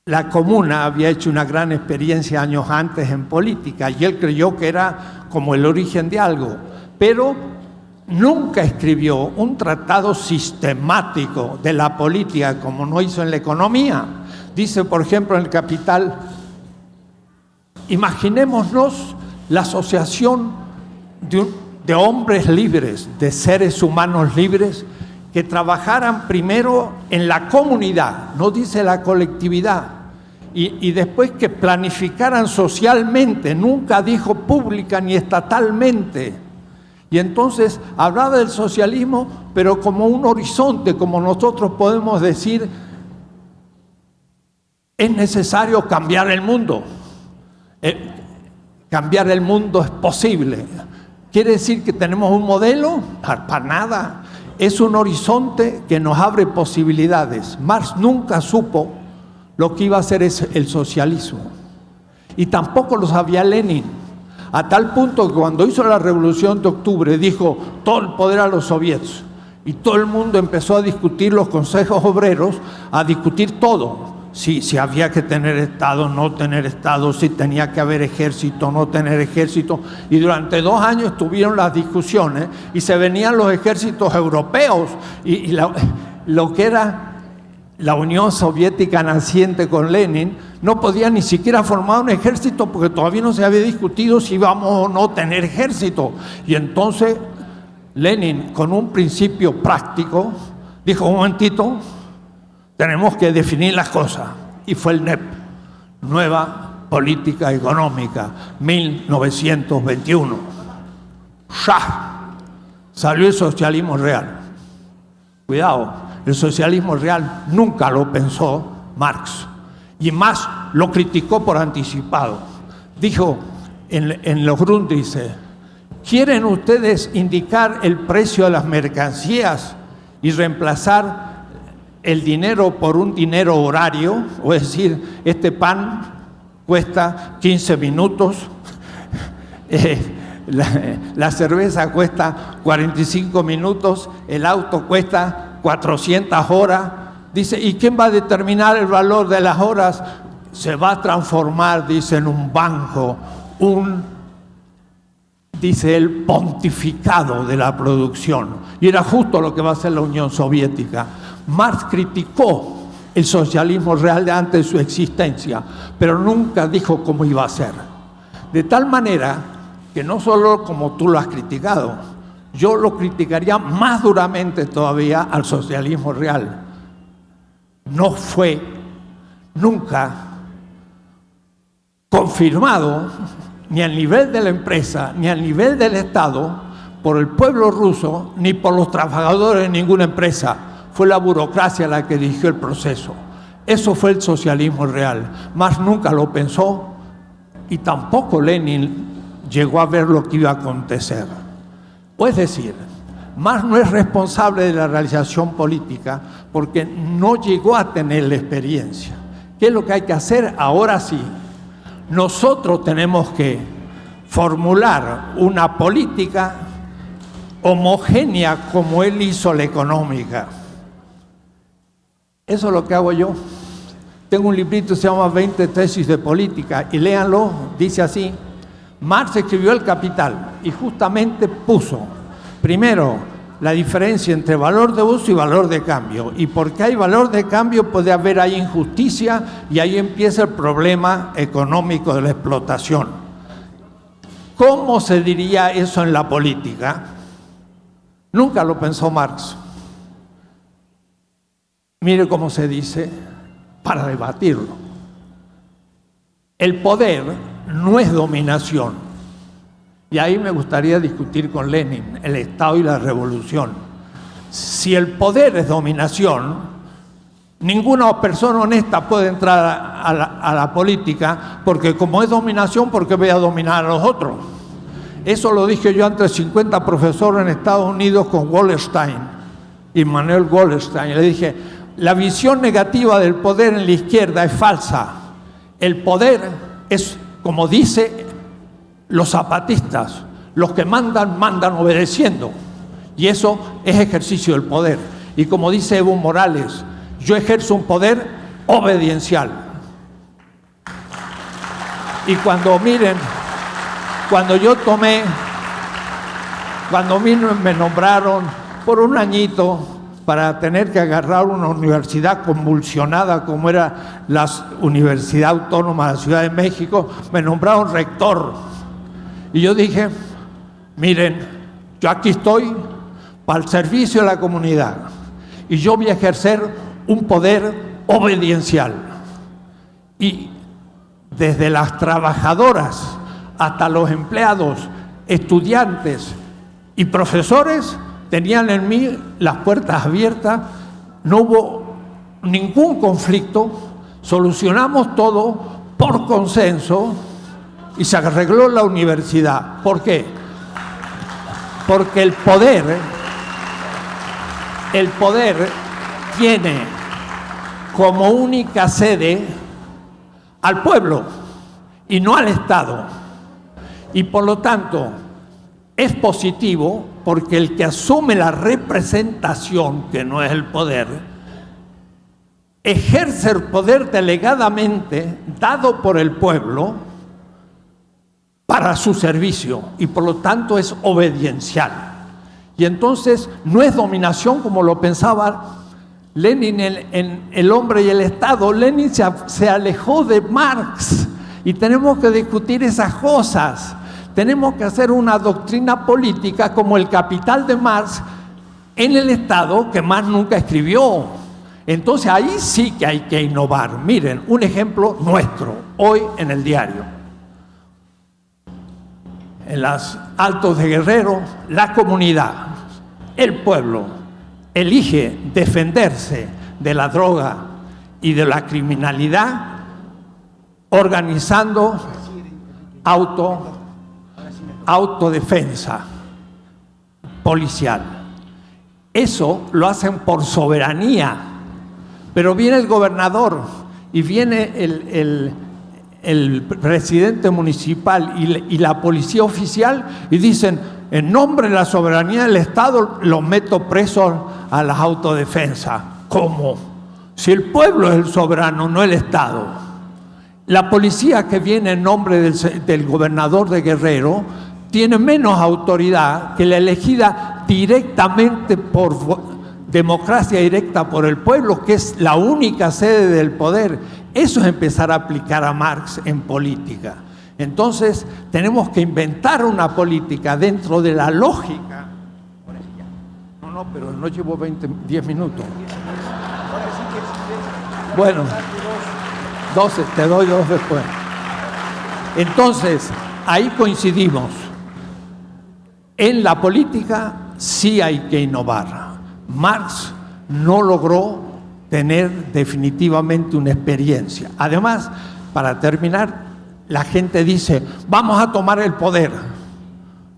La Comuna había hecho una gran experiencia años antes en política y él creyó que era como el origen de algo, pero nunca escribió un tratado sistemático de la política como no hizo en la economía. Dice, por ejemplo, en El Capital: imaginémonos la asociación de hombres libres, de seres humanos libres, que trabajaran primero en la comunidad, no dice la colectividad, y después que planificaran socialmente, nunca dijo pública ni estatalmente. Y entonces hablaba del socialismo, pero como un horizonte, como nosotros podemos decir: es necesario cambiar el mundo. Cambiar el mundo es posible. ¿Quiere decir que tenemos un modelo? Para nada. Es un horizonte que nos abre posibilidades. Marx nunca supo lo que iba a ser el socialismo. Y tampoco lo sabía Lenin. A tal punto que cuando hizo la Revolución de Octubre dijo: todo el poder a los soviets. Y todo el mundo empezó a discutir, los consejos obreros, a discutir todo. Si había que tener Estado, no tener Estado, si tenía que haber ejército, no tener ejército. Y durante 2 años estuvieron las discusiones y se venían los ejércitos europeos y lo que era la Unión Soviética naciente con Lenin no podía ni siquiera formar un ejército porque todavía no se había discutido si íbamos o no a tener ejército. Y entonces Lenin, con un principio práctico, dijo: un momentito, tenemos que definir las cosas. Y fue el NEP, Nueva Política Económica, 1921. ¡Shah! Salió el socialismo real. Cuidado, el socialismo real nunca lo pensó Marx. Y más lo criticó por anticipado. Dijo en los Grundrisse: ¿quieren ustedes indicar el precio de las mercancías y reemplazar el dinero por un dinero horario? O es decir, este pan cuesta 15 minutos, la cerveza cuesta 45 minutos, el auto cuesta 400 horas. Dice: ¿y quién va a determinar el valor de las horas? Se va a transformar, dice, en un banco, dice el pontificado de la producción. Y era justo lo que va a hacer la Unión Soviética. Marx criticó el socialismo real antes de su existencia, pero nunca dijo cómo iba a ser. De tal manera que no solo como tú lo has criticado, yo lo criticaría más duramente todavía al socialismo real. No fue nunca confirmado ni al nivel de la empresa, ni al nivel del Estado, por el pueblo ruso, ni por los trabajadores de ninguna empresa. Fue la burocracia la que dirigió el proceso. Eso fue el socialismo real. Marx nunca lo pensó y tampoco Lenin llegó a ver lo que iba a acontecer. Es decir, Marx no es responsable de la realización política porque no llegó a tener la experiencia. ¿Qué es lo que hay que hacer? Ahora sí, nosotros tenemos que formular una política homogénea como él hizo la económica. Eso es lo que hago yo. Tengo un librito que se llama 20 tesis de política y léanlo, dice así. Marx escribió El Capital y justamente puso, primero, la diferencia entre valor de uso y valor de cambio. Y porque hay valor de cambio puede haber ahí injusticia y ahí empieza el problema económico de la explotación. ¿Cómo se diría eso en la política? Nunca lo pensó Marx. Mire cómo se dice para debatirlo. El poder no es dominación. Y ahí me gustaría discutir con Lenin, el Estado y la revolución. Si el poder es dominación, ninguna persona honesta puede entrar a la política, porque como es dominación, ¿por qué voy a dominar a los otros? Eso lo dije yo ante 50 profesores en Estados Unidos con Wallerstein, Immanuel Wallerstein. Le dije, la visión negativa del poder en la izquierda es falsa. El poder es, como dice los zapatistas, los que mandan, mandan obedeciendo. Y eso es ejercicio del poder. Y como dice Evo Morales, yo ejerzo un poder obediencial. Y cuando miren, cuando me nombraron por un añito para tener que agarrar una universidad convulsionada como era la Universidad Autónoma de la Ciudad de México, me nombraron rector. Y yo dije, miren, yo aquí estoy para el servicio de la comunidad y yo voy a ejercer un poder obediencial. Y desde las trabajadoras hasta los empleados, estudiantes y profesores tenían en mí las puertas abiertas, no hubo ningún conflicto, solucionamos todo por consenso y se arregló la universidad. ¿Por qué? Porque el poder tiene como única sede al pueblo y no al Estado. Y por lo tanto, es positivo porque el que asume la representación, que no es el poder, ejerce el poder delegadamente dado por el pueblo para su servicio y por lo tanto es obediencial. Y entonces no es dominación como lo pensaba Lenin en El hombre y el Estado. Lenin se alejó de Marx y tenemos que discutir esas cosas. Tenemos que hacer una doctrina política como El Capital de Marx en el Estado, que Marx nunca escribió. Entonces ahí sí que hay que innovar. Miren, un ejemplo nuestro, hoy en el diario. En los Altos de Guerrero, la comunidad, el pueblo, elige defenderse de la droga y de la criminalidad organizando autodefensa policial. Eso lo hacen por soberanía, pero viene el gobernador y viene el presidente municipal y la policía oficial y dicen, en nombre de la soberanía del Estado los meto presos a las autodefensas. ¿Cómo? Si el pueblo es el soberano, no el Estado. La policía que viene en nombre del gobernador de Guerrero tiene menos autoridad que la elegida directamente por democracia directa por el pueblo, que es la única sede del poder. Eso es empezar a aplicar a Marx en política. Entonces, tenemos que inventar una política dentro de la lógica. No, pero no llevo 10 minutos. Bueno, 12, te doy 2 después. Entonces, ahí coincidimos. En la política sí hay que innovar. Marx no logró tener definitivamente una experiencia. Además, para terminar, la gente dice, vamos a tomar el poder.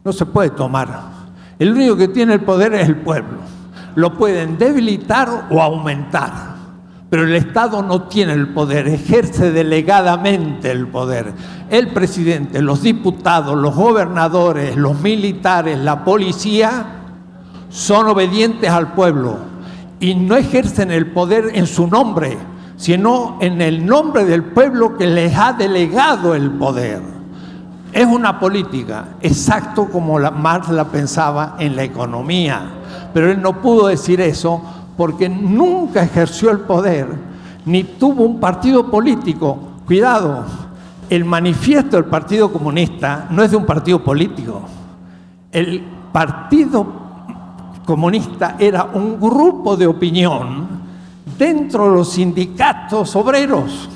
No se puede tomar. El único que tiene el poder es el pueblo. Lo pueden debilitar o aumentar, pero el Estado no tiene el poder, ejerce delegadamente el poder. El presidente, los diputados, los gobernadores, los militares, la policía son obedientes al pueblo y no ejercen el poder en su nombre, sino en el nombre del pueblo que les ha delegado el poder. Es una política, exacto como Marx la pensaba en la economía, pero él no pudo decir eso porque nunca ejerció el poder, ni tuvo un partido político. Cuidado, el manifiesto del Partido Comunista no es de un partido político. El Partido Comunista era un grupo de opinión dentro de los sindicatos obreros.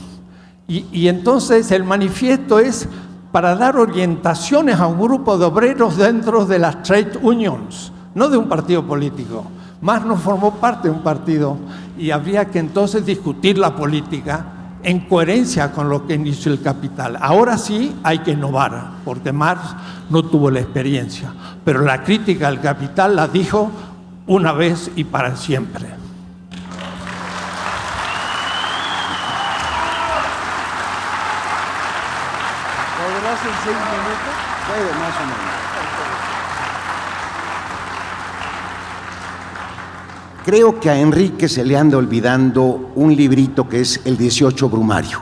Y entonces el manifiesto es para dar orientaciones a un grupo de obreros dentro de las trade unions, no de un partido político. Marx no formó parte de un partido y habría que entonces discutir la política en coherencia con lo que inició el Capital. Ahora sí hay que innovar, porque Marx no tuvo la experiencia, pero la crítica al Capital la dijo una vez y para siempre. ¿Podrás en 6 minutos? Puede, más o menos. Creo que a Enrique se le anda olvidando un librito que es el 18 Brumario.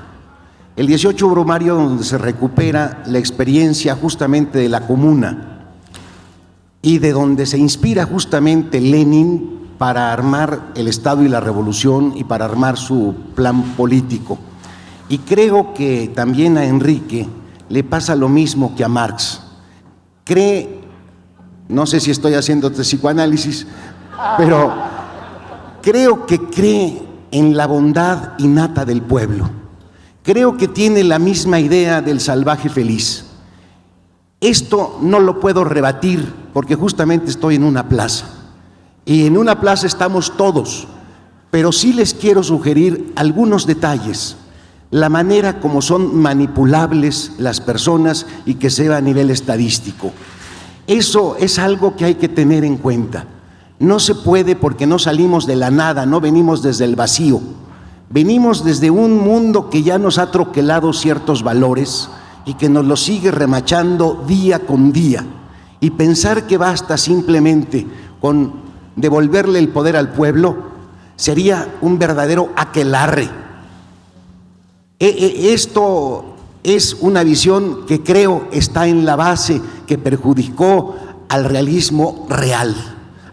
El 18 Brumario, donde se recupera la experiencia justamente de la Comuna y de donde se inspira justamente Lenin para armar el Estado y la Revolución y para armar su plan político. Y creo que también a Enrique le pasa lo mismo que a Marx. Cree, no sé si estoy haciendo psicoanálisis, pero creo que cree en la bondad innata del pueblo. Creo que tiene la misma idea del salvaje feliz. Esto no lo puedo rebatir porque justamente estoy en una plaza. Y en una plaza estamos todos, pero sí les quiero sugerir algunos detalles. La manera como son manipulables las personas y que se va a nivel estadístico. Eso es algo que hay que tener en cuenta. No se puede porque no salimos de la nada, no venimos desde el vacío. Venimos desde un mundo que ya nos ha troquelado ciertos valores y que nos los sigue remachando día con día. Y pensar que basta simplemente con devolverle el poder al pueblo sería un verdadero aquelarre. Esto es una visión que creo está en la base que perjudicó al realismo real,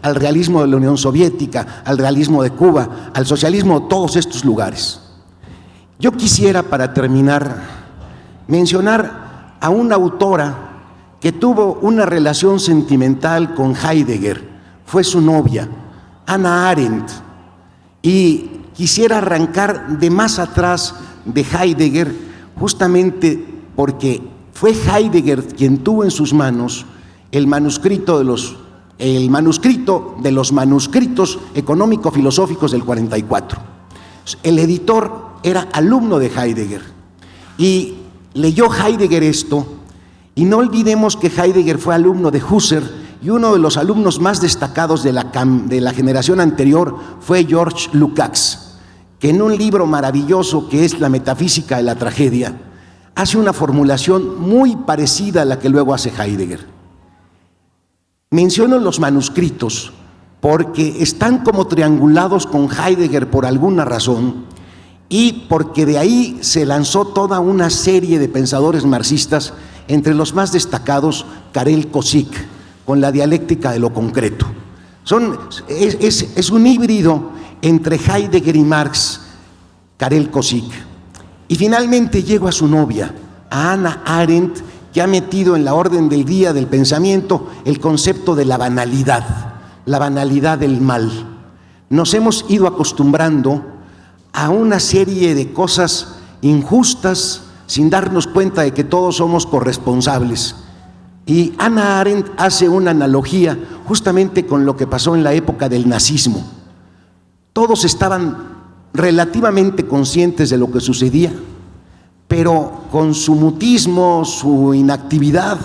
al realismo de la Unión Soviética, al realismo de Cuba, al socialismo de todos estos lugares. Yo quisiera, para terminar, mencionar a una autora que tuvo una relación sentimental con Heidegger, fue su novia, Hannah Arendt, y quisiera arrancar de más atrás de Heidegger, justamente porque fue Heidegger quien tuvo en sus manos el manuscrito de los manuscritos económico-filosóficos del 44. El editor era alumno de Heidegger y leyó Heidegger esto, y no olvidemos que Heidegger fue alumno de Husserl y uno de los alumnos más destacados de la generación anterior fue George Lukács, que en un libro maravilloso que es La metafísica de la tragedia, hace una formulación muy parecida a la que luego hace Heidegger. Menciono los manuscritos porque están como triangulados con Heidegger por alguna razón y porque de ahí se lanzó toda una serie de pensadores marxistas, entre los más destacados Karel Kosik, con la dialéctica de lo concreto. Es un híbrido entre Heidegger y Marx, Karel Kosik. Y finalmente llego a su novia, a Hannah Arendt, que ha metido en la orden del día del pensamiento el concepto de la banalidad del mal. Nos hemos ido acostumbrando a una serie de cosas injustas, sin darnos cuenta de que todos somos corresponsables. Y Hannah Arendt hace una analogía justamente con lo que pasó en la época del nazismo. Todos estaban relativamente conscientes de lo que sucedía, pero con su mutismo, su inactividad,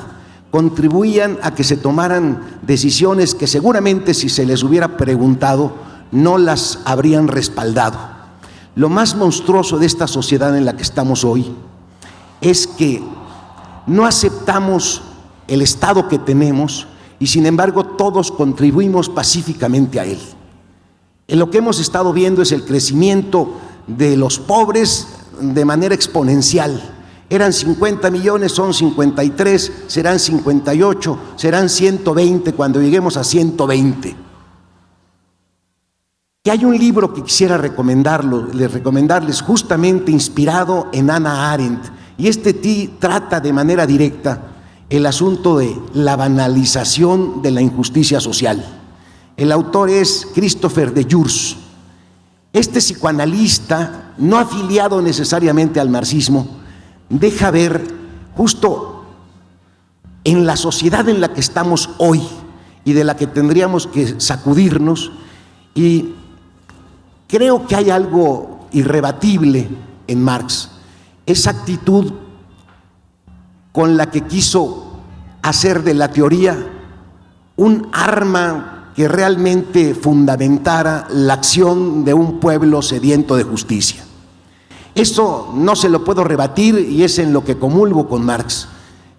contribuían a que se tomaran decisiones que seguramente, si se les hubiera preguntado, no las habrían respaldado. Lo más monstruoso de esta sociedad en la que estamos hoy es que no aceptamos el estado que tenemos y sin embargo todos contribuimos pacíficamente a él. En lo que hemos estado viendo es el crecimiento de los pobres de manera exponencial. Eran 50 millones, son 53, serán 58, serán 120 cuando lleguemos a 120. Y hay un libro que quisiera recomendarles justamente inspirado en Hannah Arendt, y este trata de manera directa el asunto de la banalización de la injusticia social. El autor es Christopher de Jurs. Este psicoanalista, no afiliado necesariamente al marxismo, deja ver justo en la sociedad en la que estamos hoy y de la que tendríamos que sacudirnos, y creo que hay algo irrebatible en Marx, esa actitud con la que quiso hacer de la teoría un arma que realmente fundamentara la acción de un pueblo sediento de justicia. Esto no se lo puedo rebatir y es en lo que comulgo con Marx,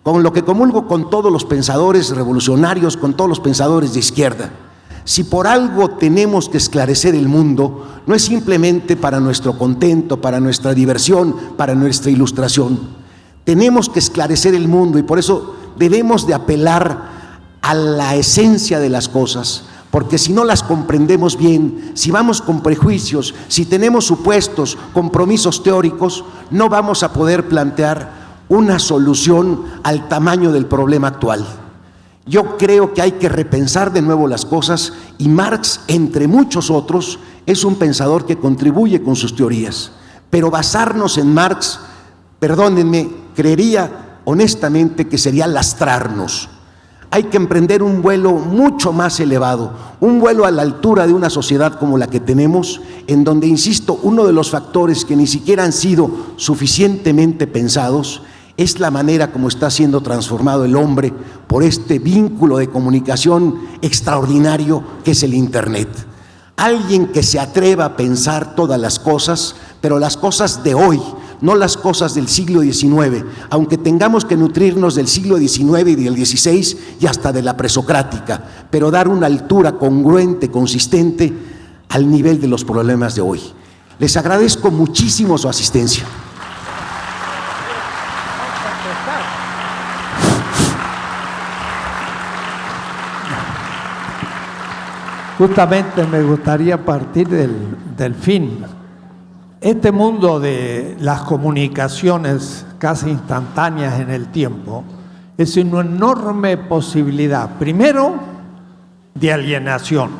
con lo que comulgo con todos los pensadores revolucionarios, con todos los pensadores de izquierda. Si por algo tenemos que esclarecer el mundo, no es simplemente para nuestro contento, para nuestra diversión, para nuestra ilustración. Tenemos que esclarecer el mundo y por eso debemos de apelar a la esencia de las cosas, porque si no las comprendemos bien, si vamos con prejuicios, si tenemos supuestos, compromisos teóricos, no vamos a poder plantear una solución al tamaño del problema actual. Yo creo que hay que repensar de nuevo las cosas y Marx, entre muchos otros, es un pensador que contribuye con sus teorías. Pero basarnos en Marx, perdónenme, creería honestamente que sería lastrarnos. Hay que emprender un vuelo mucho más elevado, un vuelo a la altura de una sociedad como la que tenemos, en donde, insisto, uno de los factores que ni siquiera han sido suficientemente pensados es la manera como está siendo transformado el hombre por este vínculo de comunicación extraordinario que es el Internet. Alguien que se atreva a pensar todas las cosas, pero las cosas de hoy, no las cosas del siglo XIX, aunque tengamos que nutrirnos del siglo XIX y del XVI y hasta de la presocrática, pero dar una altura congruente, consistente al nivel de los problemas de hoy. Les agradezco muchísimo su asistencia. Justamente me gustaría partir del fin. Este mundo de las comunicaciones casi instantáneas en el tiempo es una enorme posibilidad, primero, de alienación,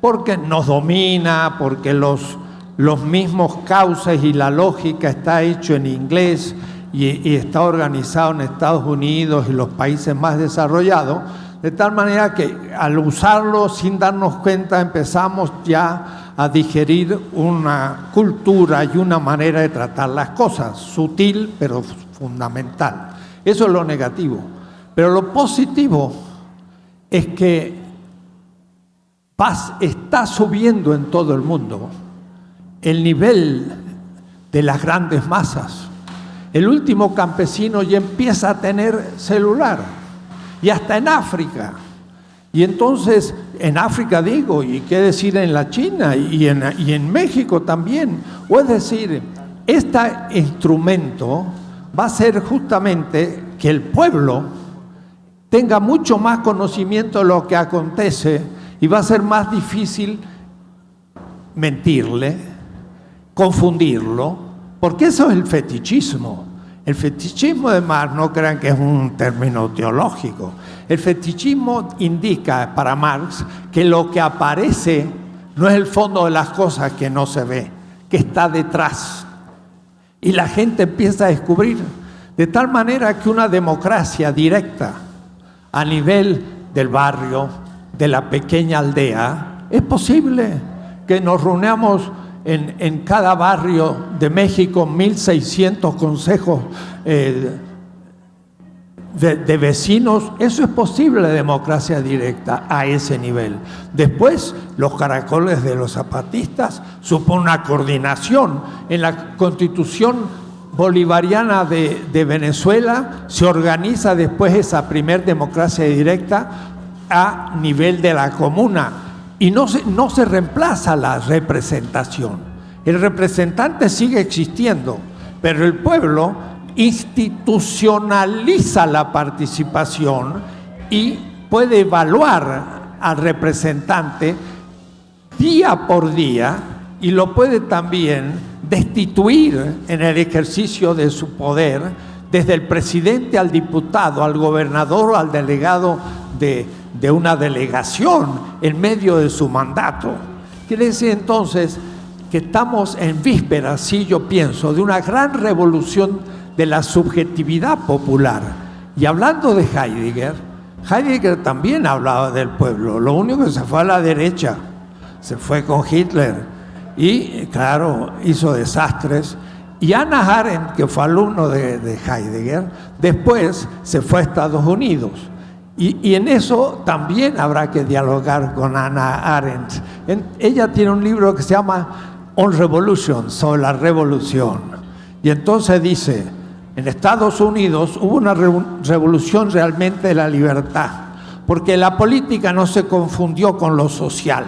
porque nos domina, porque los mismos causas y la lógica está hecho en inglés y está organizado en Estados Unidos y los países más desarrollados, de tal manera que al usarlo sin darnos cuenta empezamos ya a digerir una cultura y una manera de tratar las cosas, sutil pero fundamental. Eso es lo negativo. Pero lo positivo es que está subiendo en todo el mundo el nivel de las grandes masas. El último campesino ya empieza a tener celular. Y hasta en África. Y entonces, en África digo, y qué decir en la China, y en México también. O es decir, este instrumento va a ser justamente que el pueblo tenga mucho más conocimiento de lo que acontece y va a ser más difícil mentirle, confundirlo, porque eso es el fetichismo. El fetichismo de Marx, no crean que es un término teológico. El fetichismo indica para Marx que lo que aparece no es el fondo de las cosas que no se ve, que está detrás. y la gente empieza a descubrir, de tal manera que una democracia directa a nivel del barrio, de la pequeña aldea, es posible que nos reunamos en cada barrio de México, 1.600 consejos de vecinos. Eso es posible, la democracia directa a ese nivel. Después, los caracoles de los zapatistas supone una coordinación. En la Constitución bolivariana de Venezuela se organiza después esa primer democracia directa a nivel de la comuna, y no se reemplaza la representación. El representante sigue existiendo, pero el pueblo institucionaliza la participación y puede evaluar al representante día por día, y lo puede también destituir en el ejercicio de su poder, desde el presidente al diputado, al gobernador o al delegado de una delegación en medio de su mandato. Quiere decir entonces que estamos en vísperas, sí, yo pienso, de una gran revolución de la subjetividad popular. Y hablando de Heidegger también hablaba del pueblo, lo único que se fue a la derecha, se fue con Hitler y, claro, hizo desastres. Y Hannah Arendt, que fue alumno de Heidegger, después se fue a Estados Unidos. Y en eso también habrá que dialogar con Hannah Arendt. Ella tiene un libro que se llama On Revolution, sobre la revolución. Y entonces dice, en Estados Unidos hubo una revolución realmente de la libertad, porque la política no se confundió con lo social.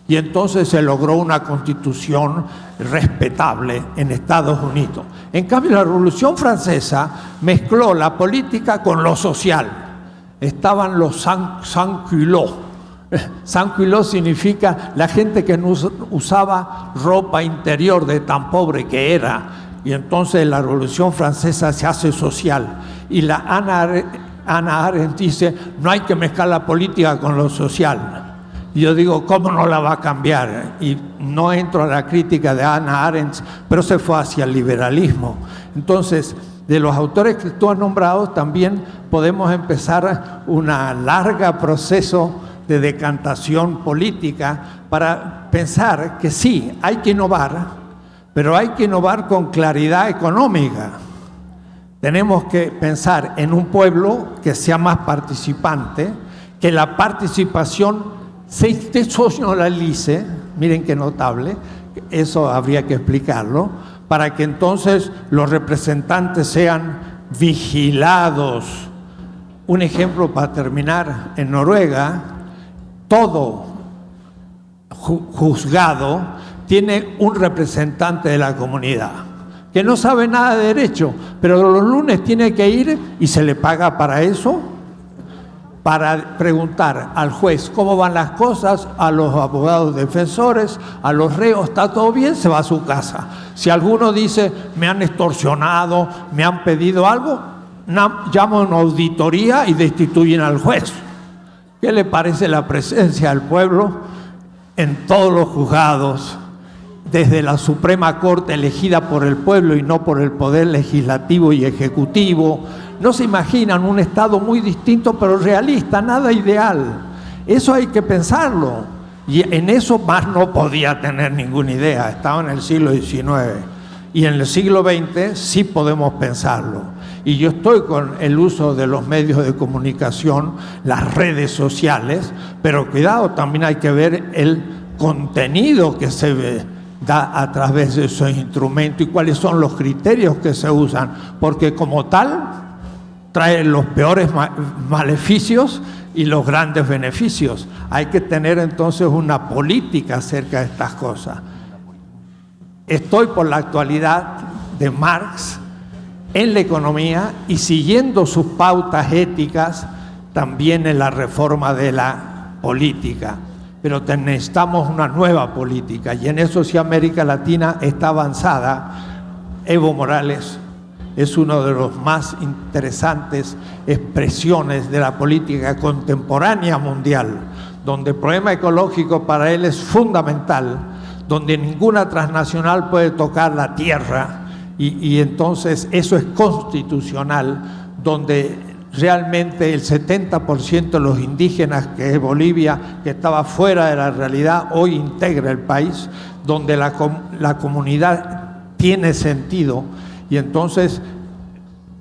Y entonces se logró una constitución respetable en Estados Unidos. En cambio, la Revolución Francesa mezcló la política con lo social. Estaban los sans-culottes. Sans-culottes significa la gente que no usaba ropa interior de tan pobre que era. Y entonces la Revolución Francesa se hace social. Y la Hannah Arendt dice, no hay que mezclar la política con lo social. Y yo digo, ¿cómo no la va a cambiar? Y no entro a la crítica de Hannah Arendt, pero se fue hacia el liberalismo. Entonces, de los autores que tú has nombrado, también podemos empezar un largo proceso de decantación política para pensar que sí, hay que innovar, pero hay que innovar con claridad económica. Tenemos que pensar en un pueblo que sea más participante, que la participación se institucionalice, miren qué notable, eso habría que explicarlo, para que entonces los representantes sean vigilados. Un ejemplo para terminar, en Noruega, todo juzgado tiene un representante de la comunidad, que no sabe nada de derecho, pero los lunes tiene que ir y se le paga para eso, para preguntar al juez cómo van las cosas, a los abogados defensores, a los reos, ¿está todo bien? Se va a su casa. Si alguno dice, me han extorsionado, me han pedido algo, llaman a una auditoría y destituyen al juez. ¿Qué le parece la presencia del pueblo en todos los juzgados, desde la Suprema Corte elegida por el pueblo y no por el poder legislativo y ejecutivo? No se imaginan un Estado muy distinto, pero realista, nada ideal. Eso hay que pensarlo. Y en eso más no podía tener ninguna idea. Estaba en el siglo XIX. Y en el siglo XX sí podemos pensarlo. Y yo estoy con el uso de los medios de comunicación, las redes sociales, pero cuidado, también hay que ver el contenido que se da a través de esos instrumentos y cuáles son los criterios que se usan, porque como tal trae los peores maleficios y los grandes beneficios. Hay que tener entonces una política acerca de estas cosas. Estoy por la actualidad de Marx en la economía y siguiendo sus pautas éticas también en la reforma de la política. Pero necesitamos una nueva política, y en eso sí América Latina está avanzada. Evo Morales es uno de los más interesantes expresiones de la política contemporánea mundial, donde el problema ecológico para él es fundamental, donde ninguna transnacional puede tocar la tierra, y entonces eso es constitucional, donde realmente el 70% de los indígenas, que es Bolivia, que estaba fuera de la realidad, hoy integra el país, donde la comunidad tiene sentido. Y entonces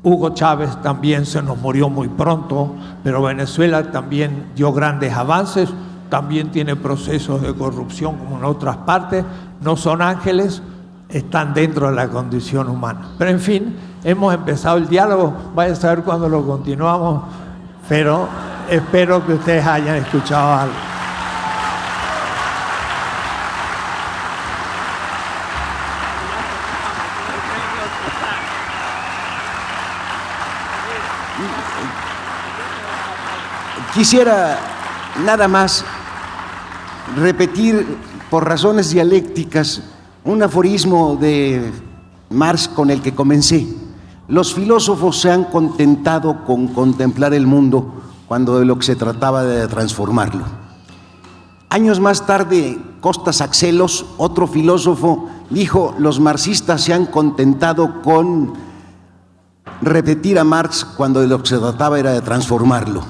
Hugo Chávez también se nos murió muy pronto, pero Venezuela también dio grandes avances, también tiene procesos de corrupción como en otras partes, no son ángeles, están dentro de la condición humana. Pero en fin, hemos empezado el diálogo, vaya a saber cuándo lo continuamos, pero espero que ustedes hayan escuchado algo. Quisiera nada más repetir por razones dialécticas un aforismo de Marx con el que comencé. Los filósofos se han contentado con contemplar el mundo cuando de lo que se trataba de transformarlo. Años más tarde, Costas Axelos, otro filósofo, dijo: los marxistas se han contentado con repetir a Marx cuando de lo que se trataba era de transformarlo.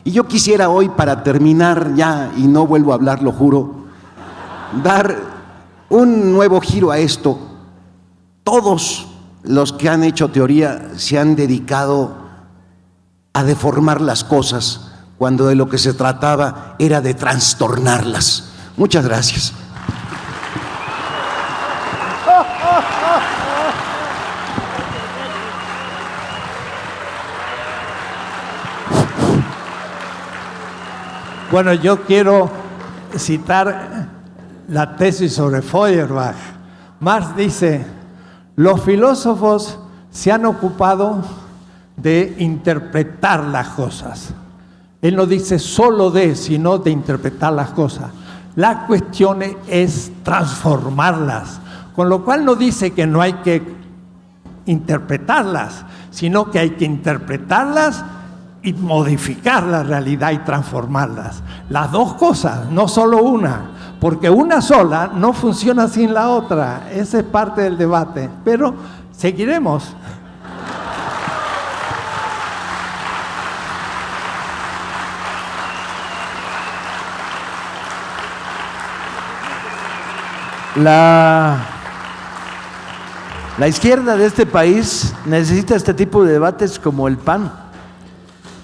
Y yo quisiera hoy, para terminar ya, y no vuelvo a hablar, lo juro, dar un nuevo giro a esto. Todos los que han hecho teoría se han dedicado a deformar las cosas cuando de lo que se trataba era de trastornarlas. Muchas gracias. Bueno, yo quiero citar la tesis sobre Feuerbach. Marx dice: los filósofos se han ocupado de interpretar las cosas. Él no dice solo de, sino de interpretar las cosas. La cuestión es transformarlas, con lo cual no dice que no hay que interpretarlas, sino que hay que interpretarlas y modificar la realidad y transformarlas. Las dos cosas, no solo una, porque una sola no funciona sin la otra. Esa es parte del debate, pero seguiremos. La izquierda de este país necesita este tipo de debates como el PAN.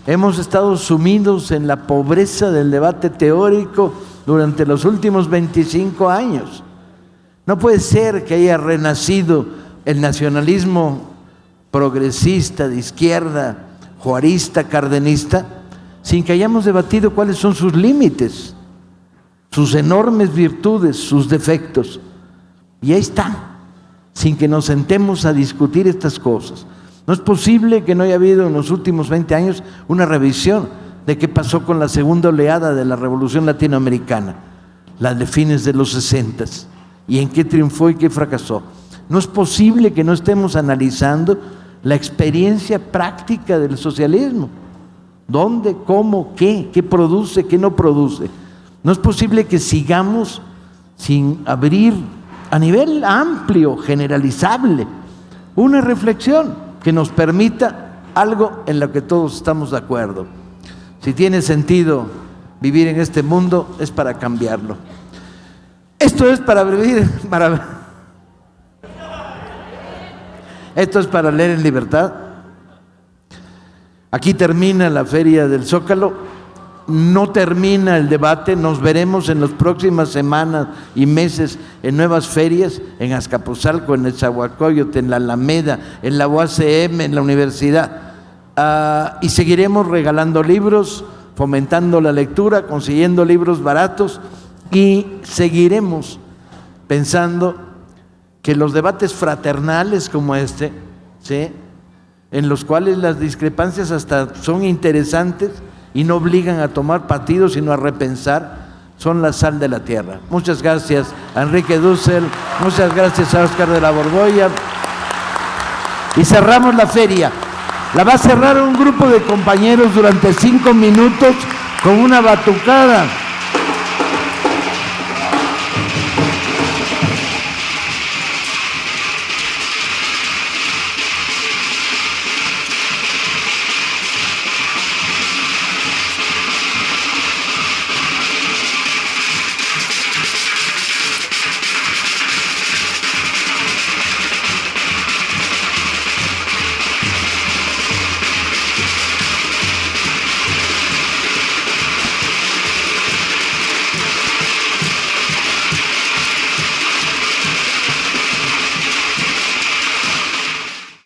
Hemos estado sumidos en la pobreza del debate teórico durante los últimos 25 años. No puede ser que haya renacido el nacionalismo progresista, de izquierda, juarista, cardenista, sin que hayamos debatido cuáles son sus límites, sus enormes virtudes, sus defectos. Y ahí están, sin que nos sentemos a discutir estas cosas. No es posible que no haya habido en los últimos 20 años una revisión de qué pasó con la segunda oleada de la Revolución Latinoamericana, la de fines de los 60, y en qué triunfó y qué fracasó. No es posible que no estemos analizando la experiencia práctica del socialismo. ¿Dónde, cómo, qué produce, qué no produce? No es posible que sigamos sin abrir a nivel amplio, generalizable, una reflexión que nos permita algo en lo que todos estamos de acuerdo. Si tiene sentido vivir en este mundo, es para cambiarlo. Esto es para vivir, esto es para leer en libertad. Aquí termina la Feria del Zócalo. No termina el debate, nos veremos en las próximas semanas y meses en nuevas ferias, en Azcapotzalco, en Nezahualcóyotl, en la Alameda, en la UACM, en la universidad. Y seguiremos regalando libros, fomentando la lectura, consiguiendo libros baratos, y seguiremos pensando que los debates fraternales como este, ¿sí?, en los cuales las discrepancias hasta son interesantes y no obligan a tomar partido, sino a repensar, son la sal de la tierra. Muchas gracias a Enrique Dussel, muchas gracias a Óscar de la Borbolla. Y cerramos la feria. La va a cerrar un grupo de compañeros durante 5 minutos con una batucada.